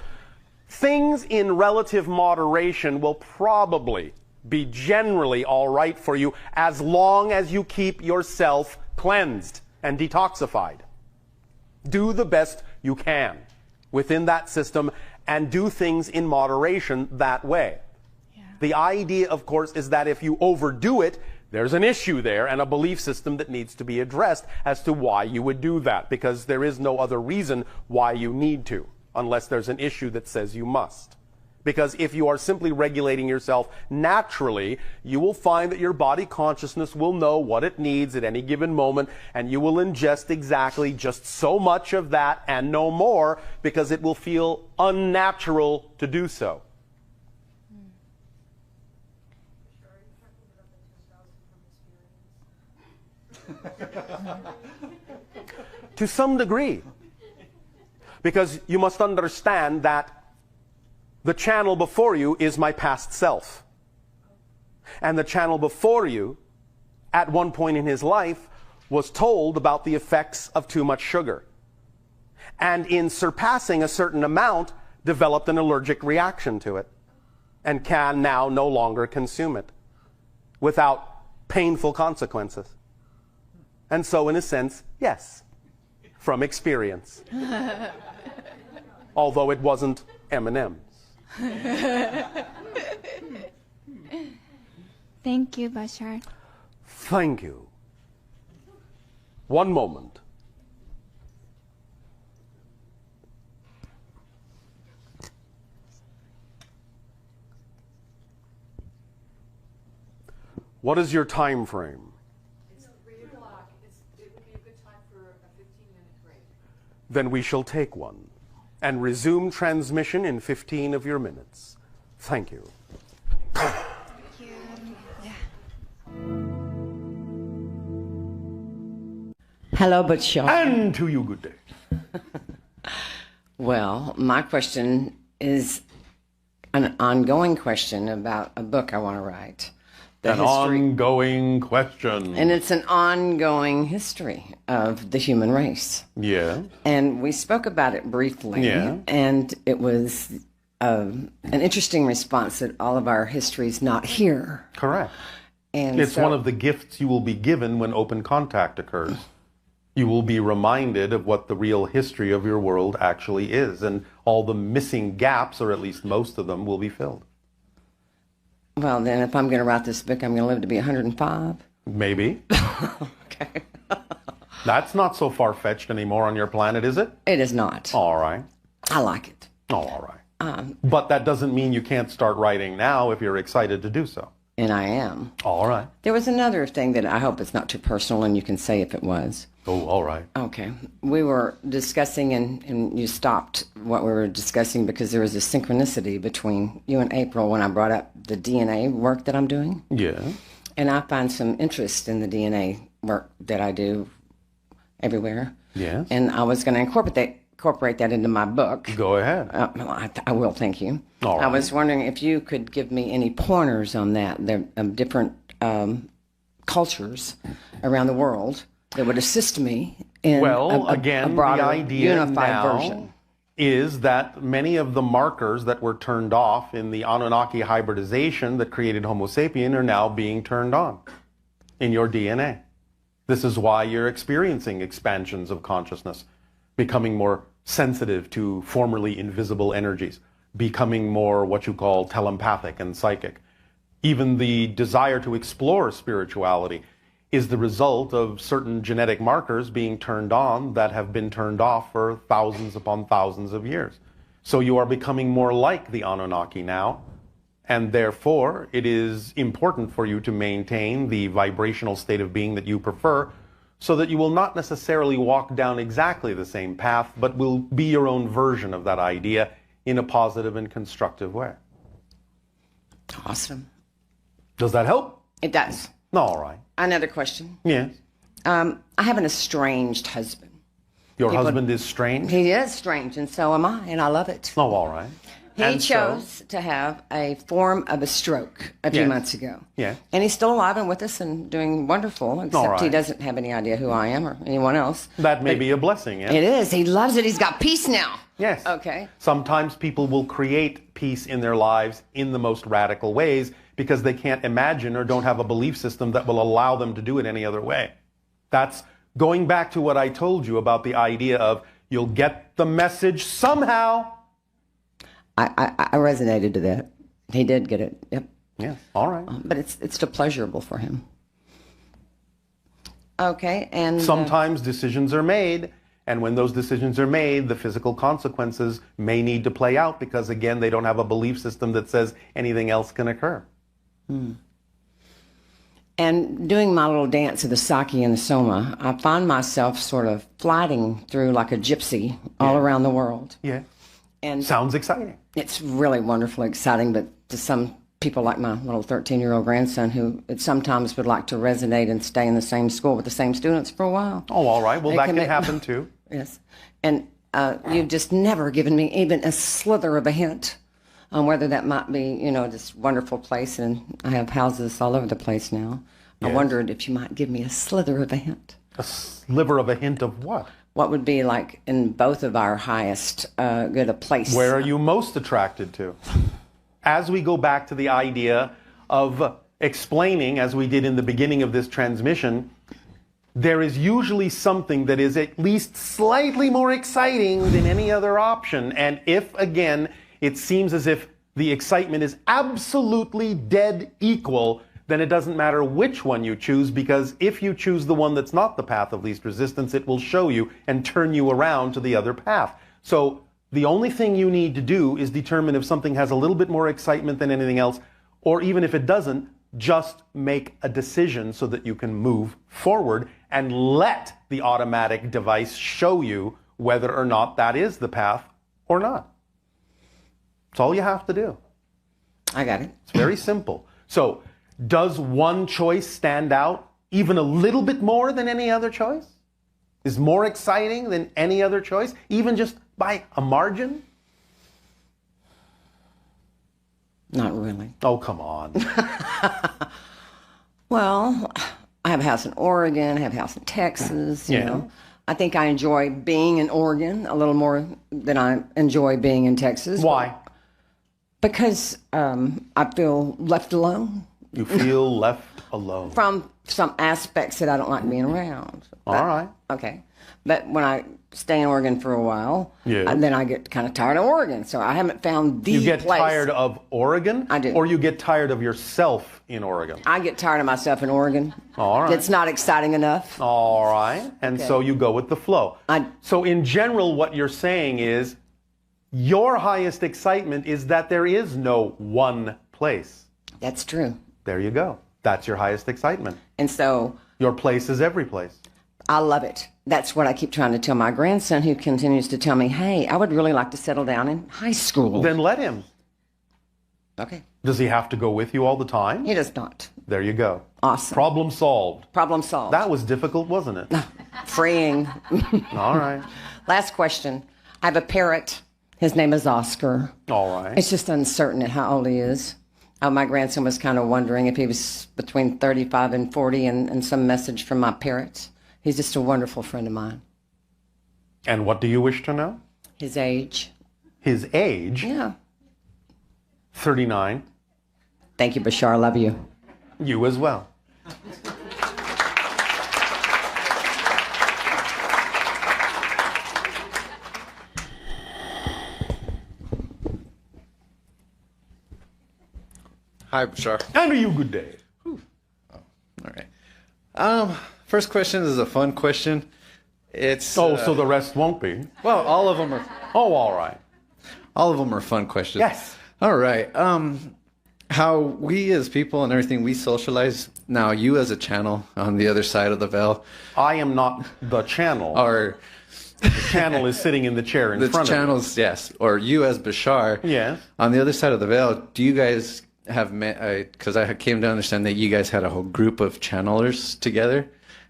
[SPEAKER 5] things in relative moderation will probably be generally all right for you as long as you keep yourself cleansed and detoxified. Do the best you can within that system and do things in moderation that way.
[SPEAKER 6] Yeah.
[SPEAKER 5] The idea, of course, is that if you overdo it, There's an issue there and a belief system that needs to be addressed as to why you would do that, because there is no other reason why you need to, unless there's an issue that says you must. Because if you are simply regulating yourself naturally, you will find that your body consciousness will know what it needs at any given moment, and you will ingest exactly just so much of that and no more, because it will feel unnatural to do so. To some degree. Because you must understand that the channel before you is my past self. And the channel before you, at one point in his life, was told about the effects of too much sugar. And in surpassing a certain amount, developed an allergic reaction to it. And can now no longer consume it without painful consequences. And so, in a sense, yes, from experience. Although it wasn't M&M's.
[SPEAKER 6] Thank you, Bashar.
[SPEAKER 5] Thank you. One moment. What is your time frame?
[SPEAKER 7] It's 3 o'clock. It would be a good time for a 15-minute break.
[SPEAKER 5] Then we shall take one and resume transmission in 15 of your minutes. Thank you.
[SPEAKER 6] Thank you. Yeah.
[SPEAKER 8] Hello, Bashar.
[SPEAKER 5] And to you, good day.
[SPEAKER 8] Well, my question is an ongoing question about a book I want to write.
[SPEAKER 5] An ongoing question.
[SPEAKER 8] And it's an ongoing history of the human race.
[SPEAKER 5] Yeah.
[SPEAKER 8] And we spoke about it briefly.
[SPEAKER 5] Yeah.
[SPEAKER 8] And it was an interesting response that all of our history is not here.
[SPEAKER 5] Correct.
[SPEAKER 8] And
[SPEAKER 5] it's
[SPEAKER 8] so,
[SPEAKER 5] one of the gifts you will be given when open contact occurs. You will be reminded of what the real history of your world actually is, and all the missing gaps, or at least most of them, will be filled.
[SPEAKER 8] well, then if I'm going to write this book, I'm going to live to be 105.
[SPEAKER 5] Maybe.
[SPEAKER 8] Okay.
[SPEAKER 5] That's not so far-fetched anymore on your planet, is it?
[SPEAKER 8] It is not.
[SPEAKER 5] All right.
[SPEAKER 8] I like it.
[SPEAKER 5] Oh, all right. But that doesn't mean you can't start writing now if you're excited to do so.
[SPEAKER 8] And I am.
[SPEAKER 5] All right.
[SPEAKER 8] There was another thing that I hope it's not too personal, and you can say if it was.
[SPEAKER 5] Oh, all right.
[SPEAKER 8] Okay. We were discussing, and you stopped what we were discussing because there was a synchronicity between you and April when I brought up the DNA work that I'm doing.
[SPEAKER 5] Yeah.
[SPEAKER 8] And I find some interest in the DNA work that I do everywhere.
[SPEAKER 5] Yes.
[SPEAKER 8] And I was going to incorporate that into my book.
[SPEAKER 5] Go ahead.
[SPEAKER 8] I will, thank you.
[SPEAKER 5] All right.
[SPEAKER 8] I was wondering if you could give me any pointers on that. There are different cultures around the world that would assist me in
[SPEAKER 5] again,
[SPEAKER 8] a broader,
[SPEAKER 5] the idea
[SPEAKER 8] unified
[SPEAKER 5] now
[SPEAKER 8] version.
[SPEAKER 5] Is that many of the markers that were turned off in the Anunnaki hybridization that created Homo sapien are now being turned on in your DNA. This is why you're experiencing expansions of consciousness, becoming more sensitive to formerly invisible energies, becoming more what you call telepathic and psychic. Even the desire to explore spirituality is the result of certain genetic markers being turned on that have been turned off for thousands upon thousands of years. So you are becoming more like the Anunnaki now, and therefore it is important for you to maintain the vibrational state of being that you prefer, so that you will not necessarily walk down exactly the same path, but will be your own version of that idea in a positive and constructive way.
[SPEAKER 8] Awesome.
[SPEAKER 5] Does that help?
[SPEAKER 8] It does.
[SPEAKER 5] All right.
[SPEAKER 8] Another question.
[SPEAKER 5] Yes.
[SPEAKER 8] I have an estranged husband.
[SPEAKER 5] Your husband is strange?
[SPEAKER 8] He is strange, and so am I, and I love it.
[SPEAKER 5] Oh, all right.
[SPEAKER 8] He
[SPEAKER 5] And
[SPEAKER 8] chose to have a form of a stroke a few
[SPEAKER 5] Yes.
[SPEAKER 8] months ago.
[SPEAKER 5] Yeah.
[SPEAKER 8] And he's still alive and with us and doing wonderful, except he
[SPEAKER 5] right.
[SPEAKER 8] doesn't have any idea who I am or anyone else.
[SPEAKER 5] That may be a blessing, yes?
[SPEAKER 8] It is. He loves it. He's got peace now.
[SPEAKER 5] Yes.
[SPEAKER 8] Okay.
[SPEAKER 5] Sometimes people will create peace in their lives in the most radical ways because they can't imagine or don't have a belief system that will allow them to do it any other way. That's going back to what I told you about the idea of you'll get the message somehow.
[SPEAKER 8] I resonated to that. He did get it. Yep.
[SPEAKER 5] Yes. All right.
[SPEAKER 8] But it's still pleasurable for him. Okay, and
[SPEAKER 5] Sometimes decisions are made, and when those decisions are made, the physical consequences may need to play out because, again, they don't have a belief system that says anything else can occur.
[SPEAKER 8] and doing my little dance of the Saki and the Soma, I find myself sort of flighting through like a gypsy all around the world.
[SPEAKER 5] Yeah.
[SPEAKER 8] And
[SPEAKER 5] Sounds exciting.
[SPEAKER 8] it's really wonderfully exciting, but to some people like my little 13-year-old grandson who it sometimes would like to resonate and stay in the same school with the same students for a while.
[SPEAKER 5] Oh, all right. Well,
[SPEAKER 8] It
[SPEAKER 5] that
[SPEAKER 8] can
[SPEAKER 5] can
[SPEAKER 8] make-
[SPEAKER 5] happen too.
[SPEAKER 8] Yes. And you've just never given me even a slither of a hint on whether that might be, you know, this wonderful place. And I have houses all over the place now. I
[SPEAKER 5] Yes.
[SPEAKER 8] wondered if you might give me a slither of a hint.
[SPEAKER 5] A sliver of a hint of what?
[SPEAKER 8] What would be like in both of our highest good, a place?
[SPEAKER 5] Where are you most attracted to? As we go back to the idea of explaining, as we did in the beginning of this transmission, there is usually something that is at least slightly more exciting than any other option. And if, again, it seems as if the excitement is absolutely dead equal, then it doesn't matter which one you choose, because if you choose the one that's not the path of least resistance, it will show you and turn you around to the other path. So the only thing you need to do is determine if something has a little bit more excitement than anything else, or even if it doesn't, just make a decision so that you can move forward and let the automatic device show you whether or not that is the path or not. That's all you have to do.
[SPEAKER 8] I got it.
[SPEAKER 5] It's very simple. So, does one choice stand out even a little bit more than any other choice? Is more exciting than any other choice, even just by a margin?
[SPEAKER 8] Not really.
[SPEAKER 5] Oh, come on.
[SPEAKER 8] Well, I have a house in Oregon, I have a house in Texas, you
[SPEAKER 5] Yeah.
[SPEAKER 8] know. I think I enjoy being in Oregon a little more than I enjoy being in Texas.
[SPEAKER 5] Why?
[SPEAKER 8] Because I feel left alone
[SPEAKER 5] You feel left alone.
[SPEAKER 8] from some aspects that I don't like being around.
[SPEAKER 5] All right.
[SPEAKER 8] Okay. But when I stay in Oregon for a while,
[SPEAKER 5] Yeah.
[SPEAKER 8] then I get kind of tired of Oregon. So I haven't found the
[SPEAKER 5] You get
[SPEAKER 8] place.
[SPEAKER 5] tired of Oregon?
[SPEAKER 8] I do.
[SPEAKER 5] Or you get tired of yourself in Oregon?
[SPEAKER 8] I get tired of myself in Oregon.
[SPEAKER 5] All right.
[SPEAKER 8] It's not exciting enough.
[SPEAKER 5] All right. And so you go with the flow. So in general, what you're saying is your highest excitement is that there is no one place.
[SPEAKER 8] That's true.
[SPEAKER 5] There you go. That's your highest excitement.
[SPEAKER 8] And so
[SPEAKER 5] Your place is every place.
[SPEAKER 8] I love it. That's what I keep trying to tell my grandson, who continues to tell me, hey, I would really like to settle down in high school.
[SPEAKER 5] Then let him.
[SPEAKER 8] Okay.
[SPEAKER 5] Does he have to go with you all the time?
[SPEAKER 8] He does not.
[SPEAKER 5] There you go.
[SPEAKER 8] Awesome.
[SPEAKER 5] Problem solved.
[SPEAKER 8] Problem solved.
[SPEAKER 5] That was difficult, wasn't it?
[SPEAKER 8] Freeing.
[SPEAKER 5] All right.
[SPEAKER 8] Last question. I have a parrot. His name is Oscar.
[SPEAKER 5] All right.
[SPEAKER 8] It's just uncertain at how old he is. My grandson was kind of wondering if he was between 35 and 40 and some message from my parrot. He's just a wonderful friend of mine.
[SPEAKER 5] And what do you wish to know?
[SPEAKER 8] His age.
[SPEAKER 5] His age?
[SPEAKER 8] Yeah.
[SPEAKER 5] 39.
[SPEAKER 8] Thank you, Bashar. Love you.
[SPEAKER 5] You as well.
[SPEAKER 9] Hi, Bashar.
[SPEAKER 5] And are you good day?
[SPEAKER 9] All right. First question is a fun question. It's
[SPEAKER 5] So the rest won't be.
[SPEAKER 9] well, all of them are
[SPEAKER 5] All right.
[SPEAKER 9] fun questions.
[SPEAKER 5] Yes.
[SPEAKER 9] All right. How we as people and everything we socialize now. You as a channel on the other side of the veil,
[SPEAKER 5] I am not the channel.
[SPEAKER 9] or
[SPEAKER 5] The channel is sitting in the chair in
[SPEAKER 9] the
[SPEAKER 5] front
[SPEAKER 9] channels, yes, or you as Bashar,
[SPEAKER 5] Yes.
[SPEAKER 9] on the other side of the veil. Do you guys have met? Because I came to understand that you guys had a whole group of channelers together.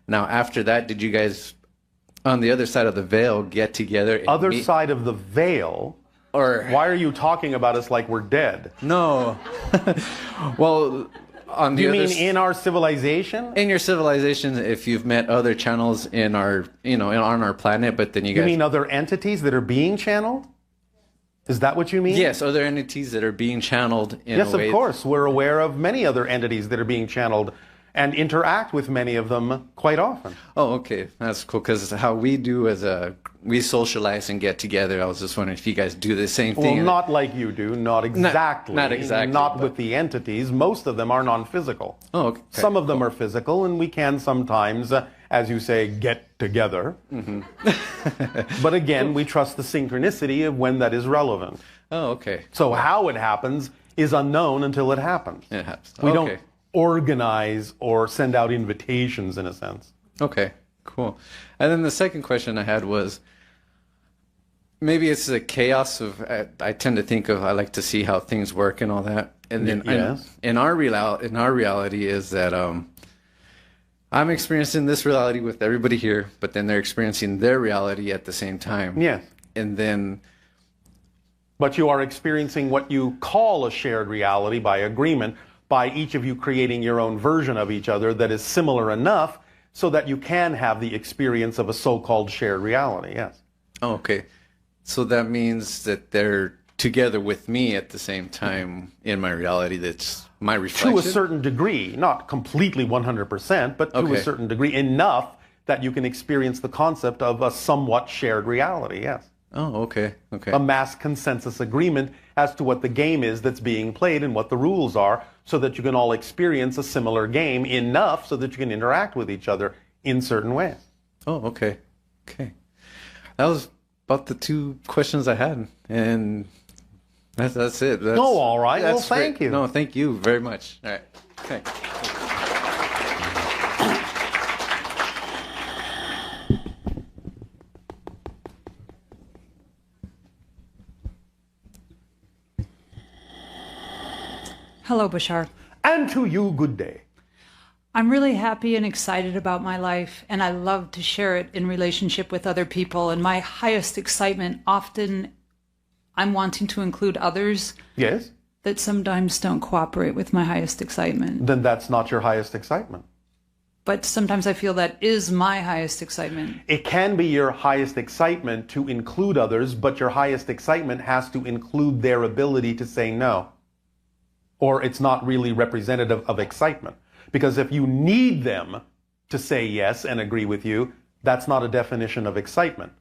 [SPEAKER 9] Now, after that, did you guys on the other side of the veil get together? And
[SPEAKER 5] Other
[SPEAKER 9] meet-
[SPEAKER 5] side of the veil?
[SPEAKER 9] or
[SPEAKER 5] Why are you talking about us like we're dead?
[SPEAKER 9] no? Well, on
[SPEAKER 5] Do
[SPEAKER 9] the
[SPEAKER 5] you
[SPEAKER 9] other
[SPEAKER 5] mean in our civilization?
[SPEAKER 9] in your civilization, if you've met other channels in our, on our planet, but then you
[SPEAKER 5] You
[SPEAKER 9] guys,
[SPEAKER 5] mean other entities that are being channeled? Is that what you mean?
[SPEAKER 9] yes, other entities that are being channeled in
[SPEAKER 5] Yes,
[SPEAKER 9] a way.
[SPEAKER 5] of course. We're aware of many other entities that are being channeled and interact with many of them quite often.
[SPEAKER 9] Oh, okay, that's cool. Because how we do we socialize and get together. I was just wondering if you guys do the same
[SPEAKER 5] Well,
[SPEAKER 9] thing.
[SPEAKER 5] not like you do, not exactly.
[SPEAKER 9] not exactly,
[SPEAKER 5] Not
[SPEAKER 9] but-
[SPEAKER 5] with the entities. Most of them are non-physical.
[SPEAKER 9] Oh, okay.
[SPEAKER 5] Some of them are physical, and we can sometimes
[SPEAKER 1] as you say, get together. But again, we trust the synchronicity of when that is relevant.
[SPEAKER 9] Oh, okay.
[SPEAKER 1] So how it happens is unknown until it happens.
[SPEAKER 9] It happens.
[SPEAKER 1] We
[SPEAKER 9] Okay.
[SPEAKER 1] don't organize or send out invitations in a sense.
[SPEAKER 9] Okay, cool. And then the second question I had was, maybe it's the chaos of, I tend to think of, I like to see how things work and all that. And then
[SPEAKER 1] Yes.
[SPEAKER 9] in our reality is that I'm experiencing this reality with everybody here, but then they're experiencing their reality at the same time.
[SPEAKER 1] Yes.
[SPEAKER 9] And then,
[SPEAKER 1] But you are experiencing what you call a shared reality by agreement, by each of you creating your own version of each other that is similar enough so that you can have the experience of a so-called shared reality, yes.
[SPEAKER 9] oh, okay. So that means that they're together with me at the same time in my reality that's my reflection?
[SPEAKER 1] To a certain degree, not completely 100%, but to a
[SPEAKER 9] Okay.
[SPEAKER 1] certain degree, enough that you can experience the concept of a somewhat shared reality, yes.
[SPEAKER 9] Oh, okay, okay.
[SPEAKER 1] A mass consensus agreement as to what the game is that's being played and what the rules are, so that you can all experience a similar game enough so that you can interact with each other in certain ways.
[SPEAKER 9] Oh, okay. Okay. That was about the two questions I had. And that's it. That's,
[SPEAKER 1] Oh, all right. Well,
[SPEAKER 9] that's
[SPEAKER 1] thank
[SPEAKER 9] great.
[SPEAKER 1] you.
[SPEAKER 9] No, thank you very much. All right. Okay.
[SPEAKER 10] Hello, Bashar.
[SPEAKER 1] And to you, good day.
[SPEAKER 10] I'm really happy and excited about my life, and I love to share it in relationship with other people. And my highest excitement, often I'm wanting to include others
[SPEAKER 1] Yes?
[SPEAKER 10] that sometimes don't cooperate with my highest excitement.
[SPEAKER 1] Then that's not your highest excitement.
[SPEAKER 10] But sometimes I feel that is my highest excitement.
[SPEAKER 1] It can be your highest excitement to include others, but your highest excitement has to include their ability to say no. Or it's not really representative of excitement. Because if you need them to say yes and agree with you, that's not a definition of excitement.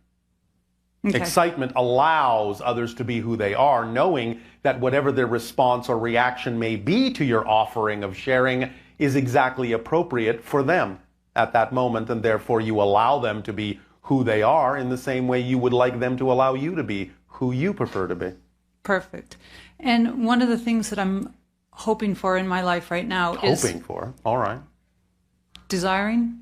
[SPEAKER 10] Okay.
[SPEAKER 1] Excitement allows others to be who they are, knowing that whatever their response or reaction may be to your offering of sharing is exactly appropriate for them at that moment, and therefore you allow them to be who they are in the same way you would like them to allow you to be who you prefer to be.
[SPEAKER 10] Perfect. And one of the things that I'm hoping for in my life right now is
[SPEAKER 1] Hoping for. All right.
[SPEAKER 10] desiring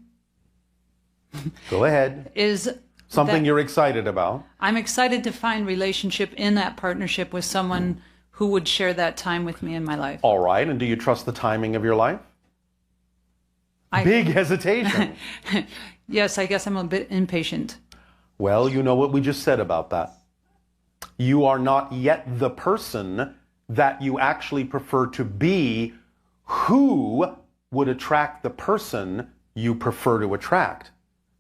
[SPEAKER 1] Go ahead.
[SPEAKER 10] is
[SPEAKER 1] Something
[SPEAKER 10] that
[SPEAKER 1] you're excited about.
[SPEAKER 10] I'm excited to find relationship in that partnership with someone who would share that time with me in my life.
[SPEAKER 1] All right. And do you trust the timing of your life? Big hesitation.
[SPEAKER 10] Yes, I guess I'm a bit impatient.
[SPEAKER 1] Well, you know what we just said about that. You are not yet the person that you actually prefer to be who would attract the person you prefer to attract.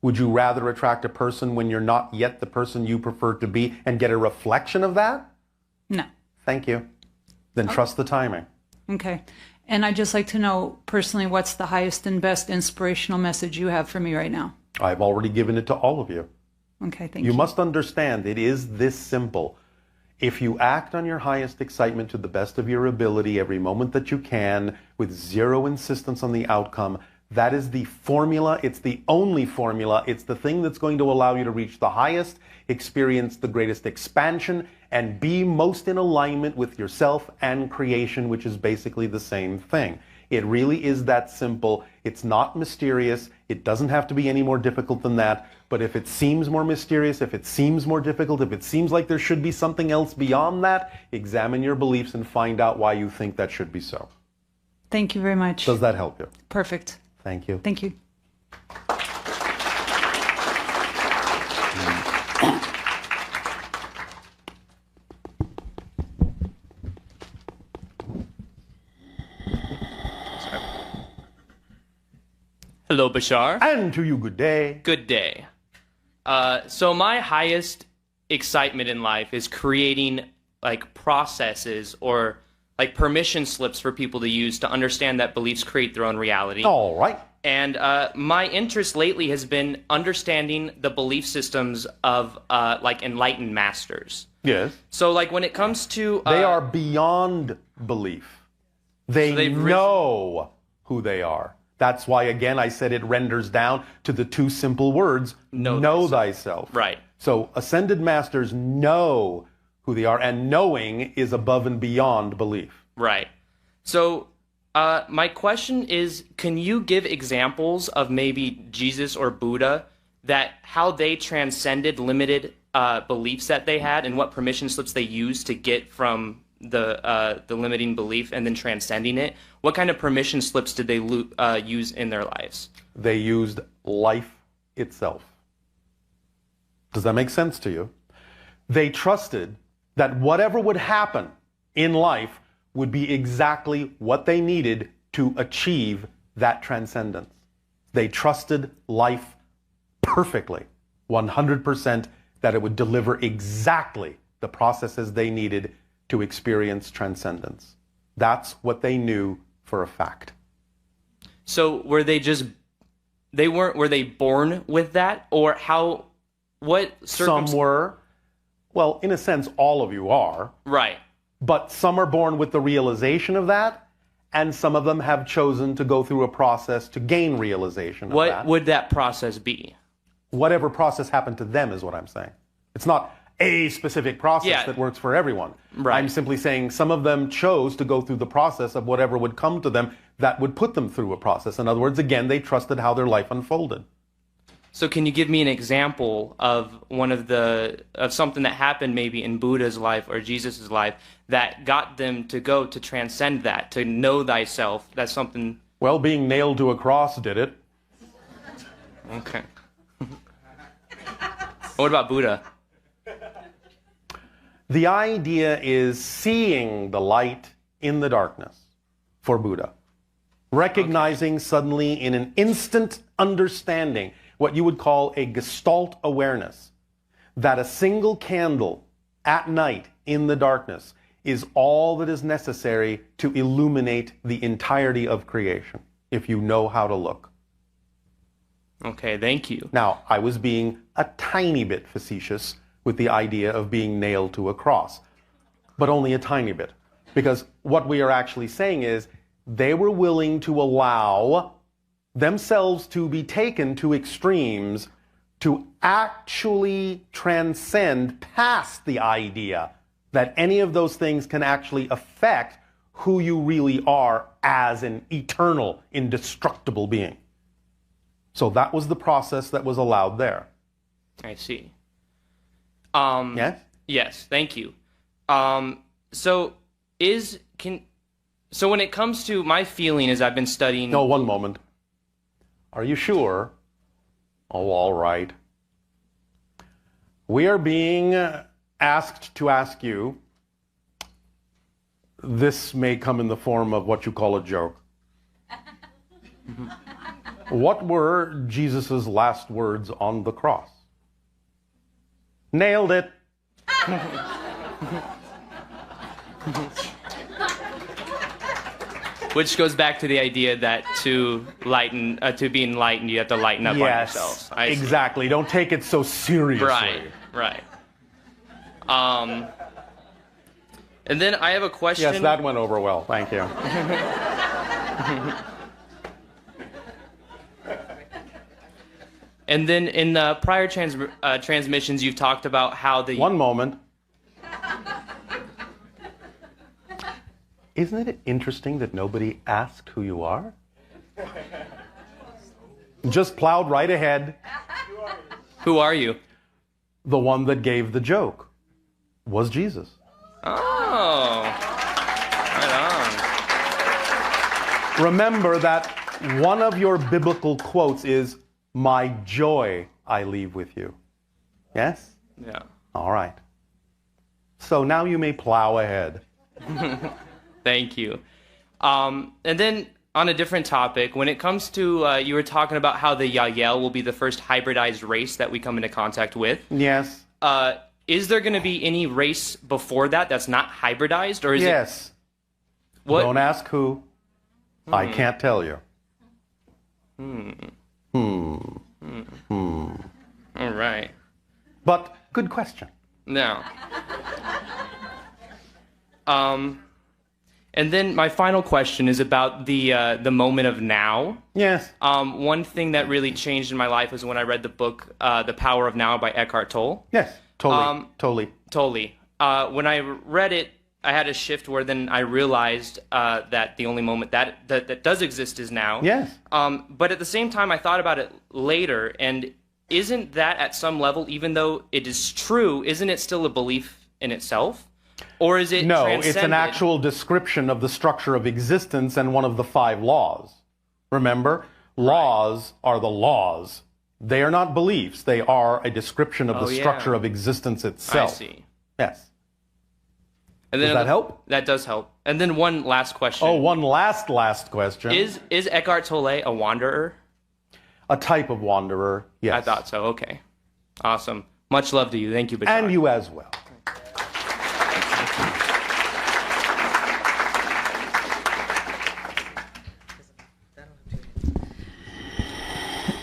[SPEAKER 1] Would you rather attract a person when you're not yet the person you prefer to be and get a reflection of that?
[SPEAKER 10] No.
[SPEAKER 1] Thank you. Then trust the timing.
[SPEAKER 10] Okay. And I'd just like to know personally what's the highest and best inspirational message you have for me right now?
[SPEAKER 1] I've already given it to all of you.
[SPEAKER 10] Okay, thank you.
[SPEAKER 1] You must understand it is this simple. If you act on your highest excitement to the best of your ability every moment that you can, with zero insistence on the outcome, that is the formula. It's the only formula. It's the thing that's going to allow you to reach the highest, experience the greatest expansion, and be most in alignment with yourself and creation, which is basically the same thing. It really is that simple. It's not mysterious. It doesn't have to be any more difficult than that. But if it seems more mysterious, if it seems more difficult, if it seems like there should be something else beyond that, examine your beliefs and find out why you think that should be so.
[SPEAKER 10] Thank you very much.
[SPEAKER 1] Does that help you?
[SPEAKER 10] Perfect.
[SPEAKER 1] Thank you.
[SPEAKER 10] Thank you.
[SPEAKER 11] Hello, Bashar.
[SPEAKER 1] And to you, good day.
[SPEAKER 11] Good day. So my highest excitement in life is creating like processes or like permission slips for people to use to understand that beliefs create their own reality.
[SPEAKER 1] All right.
[SPEAKER 11] And my interest lately has been understanding the belief systems of like enlightened masters.
[SPEAKER 1] Yes.
[SPEAKER 11] So like when it comes to
[SPEAKER 1] They are beyond belief. They
[SPEAKER 11] So they've
[SPEAKER 1] know who they are.
[SPEAKER 5] That's why, again, I said it renders down to the two simple words, know thyself.
[SPEAKER 11] Right.
[SPEAKER 5] So ascended masters know who they are, and knowing is above and beyond belief.
[SPEAKER 11] Right. So my question is, can you give examples of maybe Jesus or Buddha, that how they transcended limited beliefs that they had, and what permission slips they used to get from the limiting belief and then transcending it? What kind of permission slips did they use in their lives?
[SPEAKER 5] They used life itself. Does that make sense to you? They trusted that whatever would happen in life would be exactly what they needed to achieve that transcendence. They trusted life perfectly, 100%, that it would deliver exactly the processes they needed to experience transcendence. That's what they knew for a fact.
[SPEAKER 11] So were they born with that, or
[SPEAKER 5] Some were. Well, in a sense, all of you are.
[SPEAKER 11] Right.
[SPEAKER 5] But some are born with the realization of that, and some of them have chosen to go through a process to gain realization of that.
[SPEAKER 11] What would that process be?
[SPEAKER 5] Whatever process happened to them is what I'm saying. It's not a specific process that works for everyone.
[SPEAKER 11] Right.
[SPEAKER 5] I'm simply saying some of them chose to go through the process of whatever would come to them that would put them through a process. In other words, again, they trusted how their life unfolded.
[SPEAKER 11] So can you give me an example of something that happened maybe in Buddha's life or Jesus' life that got them to go to transcend that, to know thyself? That's something...
[SPEAKER 5] Well, being nailed to a cross did it.
[SPEAKER 11] Okay. What about Buddha?
[SPEAKER 5] The idea is seeing the light in the darkness for Buddha. Recognizing suddenly in an instant understanding, what you would call a gestalt awareness, that a single candle at night in the darkness is all that is necessary to illuminate the entirety of creation, if you know how to look.
[SPEAKER 11] Okay, thank you.
[SPEAKER 5] Now, I was being a tiny bit facetious with the idea of being nailed to a cross, but only a tiny bit. Because what we are actually saying is they were willing to allow themselves to be taken to extremes to actually transcend past the idea that any of those things can actually affect who you really are as an eternal, indestructible being. So that was the process that was allowed there.
[SPEAKER 11] I see.
[SPEAKER 5] Yes?
[SPEAKER 11] Yes, thank you. So when it comes to my feeling as I've been studying...
[SPEAKER 5] No, one moment. Are you sure? Oh, all right. We are being asked to ask you, this may come in the form of what you call a joke. What were Jesus' last words on the cross? Nailed it.
[SPEAKER 11] Which goes back to the idea that to be enlightened, you have to lighten up on yourselves.
[SPEAKER 5] Yes, exactly. Don't take it so seriously.
[SPEAKER 11] Right. And then I have a question.
[SPEAKER 5] Yes, that went over well. Thank you.
[SPEAKER 11] And then in the prior transmissions, you've talked about how the...
[SPEAKER 5] One moment. Isn't it interesting that nobody asked who you are? Just plowed right ahead.
[SPEAKER 11] Who are you?
[SPEAKER 5] The one that gave the joke was Jesus.
[SPEAKER 11] Oh, right
[SPEAKER 5] on. Remember that one of your biblical quotes is, "My joy I leave with you." Yes?
[SPEAKER 11] Yeah.
[SPEAKER 5] All right. So now you may plow ahead.
[SPEAKER 11] Thank you. And then on a different topic, when it comes to, you were talking about how the Yael will be the first hybridized race that we come into contact with.
[SPEAKER 5] Yes.
[SPEAKER 11] Is there going to be any race before that that's not hybridized, or is
[SPEAKER 5] yes.
[SPEAKER 11] it? What?
[SPEAKER 5] Don't ask who. I can't tell you.
[SPEAKER 11] All right.
[SPEAKER 5] But good question.
[SPEAKER 11] Now. And then my final question is about the moment of now.
[SPEAKER 5] Yes.
[SPEAKER 11] One thing that really changed in my life was when I read the book The Power of Now by Eckhart Tolle.
[SPEAKER 5] Yes, totally.
[SPEAKER 11] When I read it, I had a shift where then I realized that the only moment that does exist is now.
[SPEAKER 5] Yes.
[SPEAKER 11] But at the same time, I thought about it later, and isn't that at some level, even though it is true, isn't it still a belief in itself? Or is it
[SPEAKER 5] No, it's an
[SPEAKER 11] transcended?
[SPEAKER 5] actual description of the structure of existence and one of the 5 laws. Remember, laws are the laws. They are not beliefs. They are a description of the structure of existence itself.
[SPEAKER 11] I see.
[SPEAKER 5] Yes.
[SPEAKER 11] And then
[SPEAKER 5] Does that help?
[SPEAKER 11] That does help. And then one last question.
[SPEAKER 5] Oh, one last question.
[SPEAKER 11] Is Eckhart Tolle a wanderer?
[SPEAKER 5] A type of wanderer, yes.
[SPEAKER 11] I thought so. Okay. Awesome. Much love to you. Thank you, Bashar.
[SPEAKER 5] And you as well.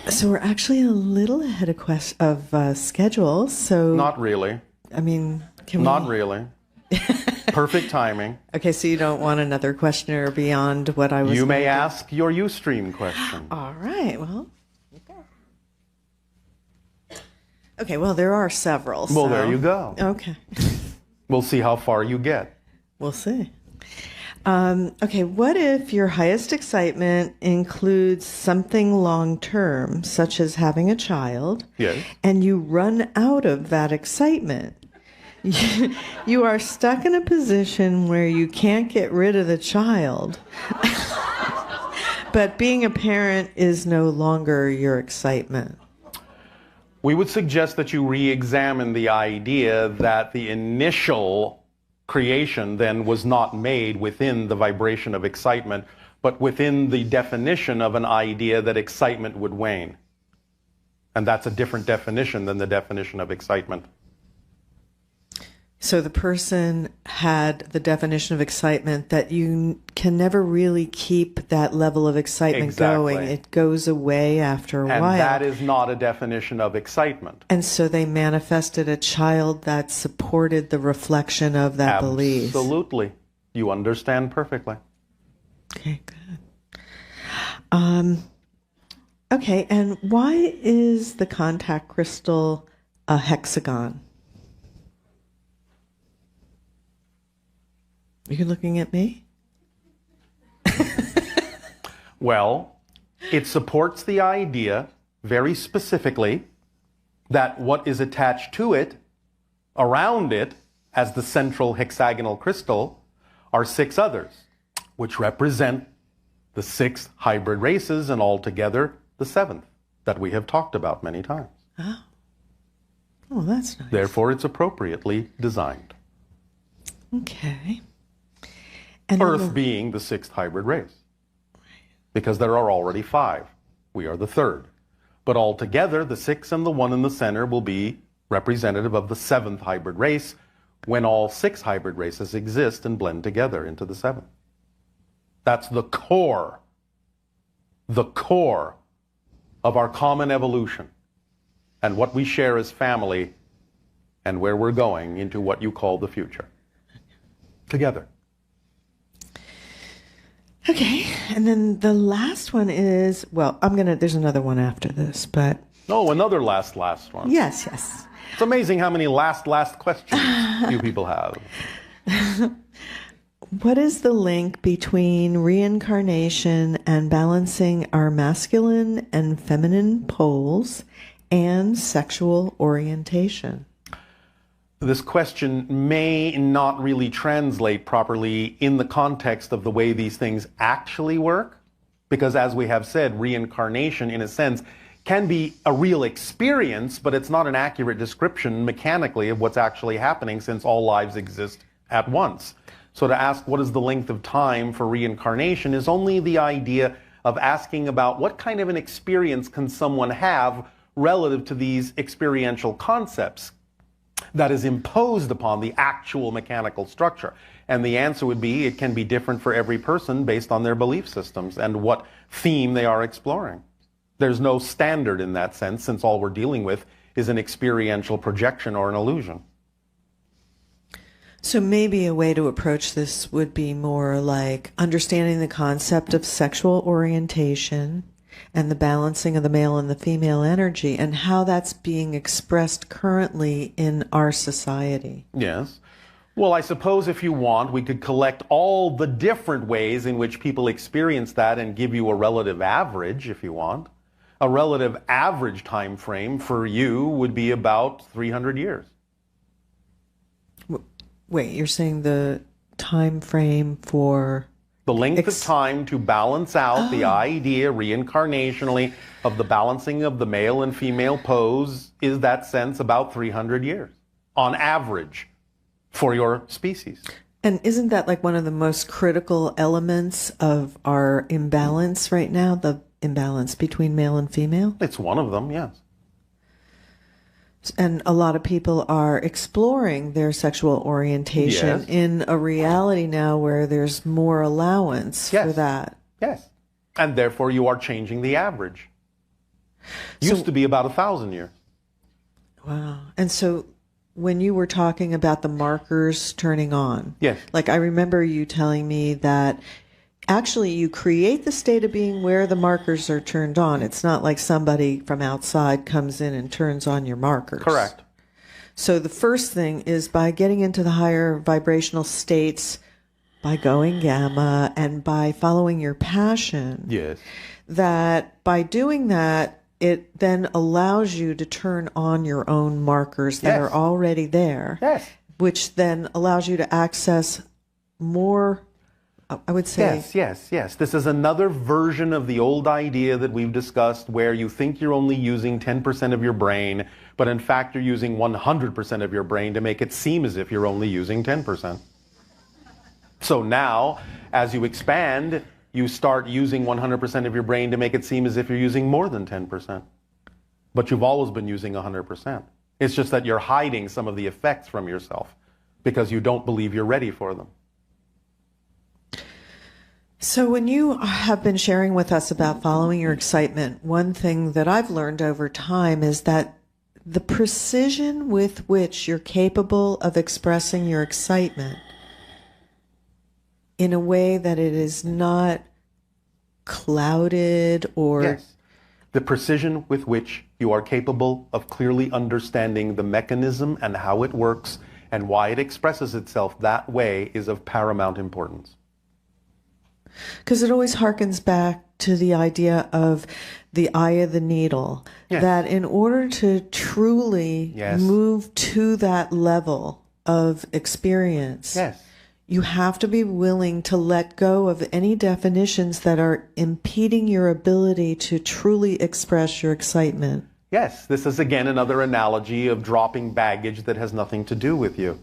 [SPEAKER 2] So we're actually a little ahead of schedule. So
[SPEAKER 5] Not really.
[SPEAKER 2] I mean, can
[SPEAKER 5] Not
[SPEAKER 2] we?
[SPEAKER 5] really. Perfect timing.
[SPEAKER 2] Okay, so you don't want another question or beyond what I was.
[SPEAKER 5] You may
[SPEAKER 2] gonna do?
[SPEAKER 5] ask your Ustream question.
[SPEAKER 2] All right. Well. Okay. Well, there are several.
[SPEAKER 5] Well,
[SPEAKER 2] so-
[SPEAKER 5] there you go.
[SPEAKER 2] Okay.
[SPEAKER 5] We'll see how far you get.
[SPEAKER 2] We'll see. Okay, what if your highest excitement includes something long term, such as having a child,
[SPEAKER 5] Yes.
[SPEAKER 2] and you run out of that excitement? You are stuck in a position where you can't get rid of the child, but being a parent is no longer your excitement.
[SPEAKER 5] We would suggest that you re-examine the idea that the initial creation then was not made within the vibration of excitement, but within the definition of an idea that excitement would wane. And that's a different definition than the definition of excitement.
[SPEAKER 2] So the person had the definition of excitement that you can never really keep that level of excitement
[SPEAKER 5] Exactly.
[SPEAKER 2] going. It goes away after a
[SPEAKER 5] And
[SPEAKER 2] while.
[SPEAKER 5] that is not a definition of excitement.
[SPEAKER 2] And so they manifested a child that supported the reflection of that belief.
[SPEAKER 5] Absolutely. You understand perfectly.
[SPEAKER 2] Okay, good. Okay, and why is the contact crystal a hexagon? Are you looking at me?
[SPEAKER 5] Well, it supports the idea very specifically that what is attached to it, around it, as the central hexagonal crystal, are 6 others, which represent the 6 hybrid races and altogether the 7th that we have talked about many times.
[SPEAKER 2] Oh, that's nice.
[SPEAKER 5] Therefore, it's appropriately designed.
[SPEAKER 2] Okay. And
[SPEAKER 5] Earth being the 6th hybrid race. Because there are already 5. We are the 3rd. But altogether, the 6 and the 1 in the center will be representative of the 7th hybrid race when all 6 hybrid races exist and blend together into the 7th. That's the core of our common evolution and what we share as family and where we're going into what you call the future. Together.
[SPEAKER 2] Okay, and then the last one is, well, there's another one after this, but...
[SPEAKER 5] Oh, another last one.
[SPEAKER 2] Yes.
[SPEAKER 5] It's amazing how many last questions you people have.
[SPEAKER 2] What is the link between reincarnation and balancing our masculine and feminine poles and sexual orientation?
[SPEAKER 5] This question may not really translate properly in the context of the way these things actually work, because as we have said, reincarnation, in a sense, can be a real experience, but it's not an accurate description mechanically of what's actually happening since all lives exist at once. So to ask what is the length of time for reincarnation is only the idea of asking about what kind of an experience can someone have relative to these experiential concepts that is imposed upon the actual mechanical structure. And the answer would be it can be different for every person based on their belief systems and what theme they are exploring. There's no standard in that sense, since all we're dealing with is an experiential projection or an illusion.
[SPEAKER 2] So maybe a way to approach this would be more like understanding the concept of sexual orientation and the balancing of the male and the female energy and how that's being expressed currently in our society.
[SPEAKER 5] Yes. Well, I suppose if you want, we could collect all the different ways in which people experience that and give you a relative average, if you want. A relative average time frame for you would be about 300 years.
[SPEAKER 2] Wait, you're saying the time frame for
[SPEAKER 5] the length of time to balance out the idea reincarnationally of the balancing of the male and female pose is that sense about 300 years on average for your species.
[SPEAKER 2] And isn't that like one of the most critical elements of our imbalance right now, the imbalance between male and female?
[SPEAKER 5] It's one of them, yes.
[SPEAKER 2] And a lot of people are exploring their sexual orientation in a reality now where there's more allowance for that.
[SPEAKER 5] Yes. And therefore you are changing the average. Used to be about 1,000 years.
[SPEAKER 2] Wow. And so when you were talking about the markers turning on, like I remember you telling me that actually you create the state of being where the markers are turned on. It's not like somebody from outside comes in and turns on your markers.
[SPEAKER 5] Correct.
[SPEAKER 2] So the first thing is by getting into the higher vibrational states, by going gamma and by following your passion.
[SPEAKER 5] Yes.
[SPEAKER 2] That by doing that, it then allows you to turn on your own markers that are already there.
[SPEAKER 5] Yes.
[SPEAKER 2] Which then allows you to access more, I would say.
[SPEAKER 5] Yes. This is another version of the old idea that we've discussed where you think you're only using 10% of your brain, but in fact you're using 100% of your brain to make it seem as if you're only using 10%. So now, as you expand, you start using 100% of your brain to make it seem as if you're using more than 10%. But you've always been using 100%. It's just that you're hiding some of the effects from yourself because you don't believe you're ready for them.
[SPEAKER 2] So when you have been sharing with us about following your excitement, one thing that I've learned over time is that the precision with which you're capable of expressing your excitement in a way that it is not clouded or...
[SPEAKER 5] Yes. The precision with which you are capable of clearly understanding the mechanism and how it works and why it expresses itself that way is of paramount importance.
[SPEAKER 2] Because it always harkens back to the idea of the eye of the needle, that in order to truly move to that level of experience, you have to be willing to let go of any definitions that are impeding your ability to truly express your excitement.
[SPEAKER 5] Yes, this is again another analogy of dropping baggage that has nothing to do with you.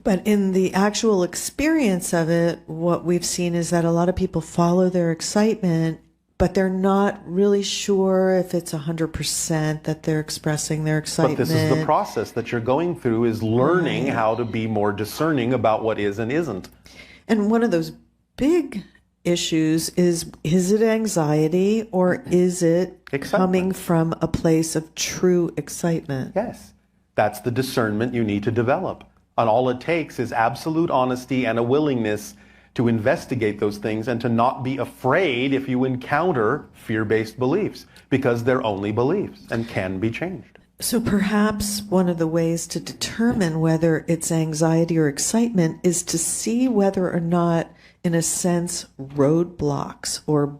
[SPEAKER 2] But in the actual experience of it, what we've seen is that a lot of people follow their excitement, but they're not really sure if it's 100% that they're expressing their excitement.
[SPEAKER 5] But this is the process that you're going through, is learning how to be more discerning about what is and isn't.
[SPEAKER 2] And one of those big issues is it anxiety or is it coming from a place of true excitement?
[SPEAKER 5] Yes, that's the discernment you need to develop. And all it takes is absolute honesty and a willingness to investigate those things and to not be afraid if you encounter fear-based beliefs, because they're only beliefs and can be changed.
[SPEAKER 2] So perhaps one of the ways to determine whether it's anxiety or excitement is to see whether or not, in a sense, roadblocks or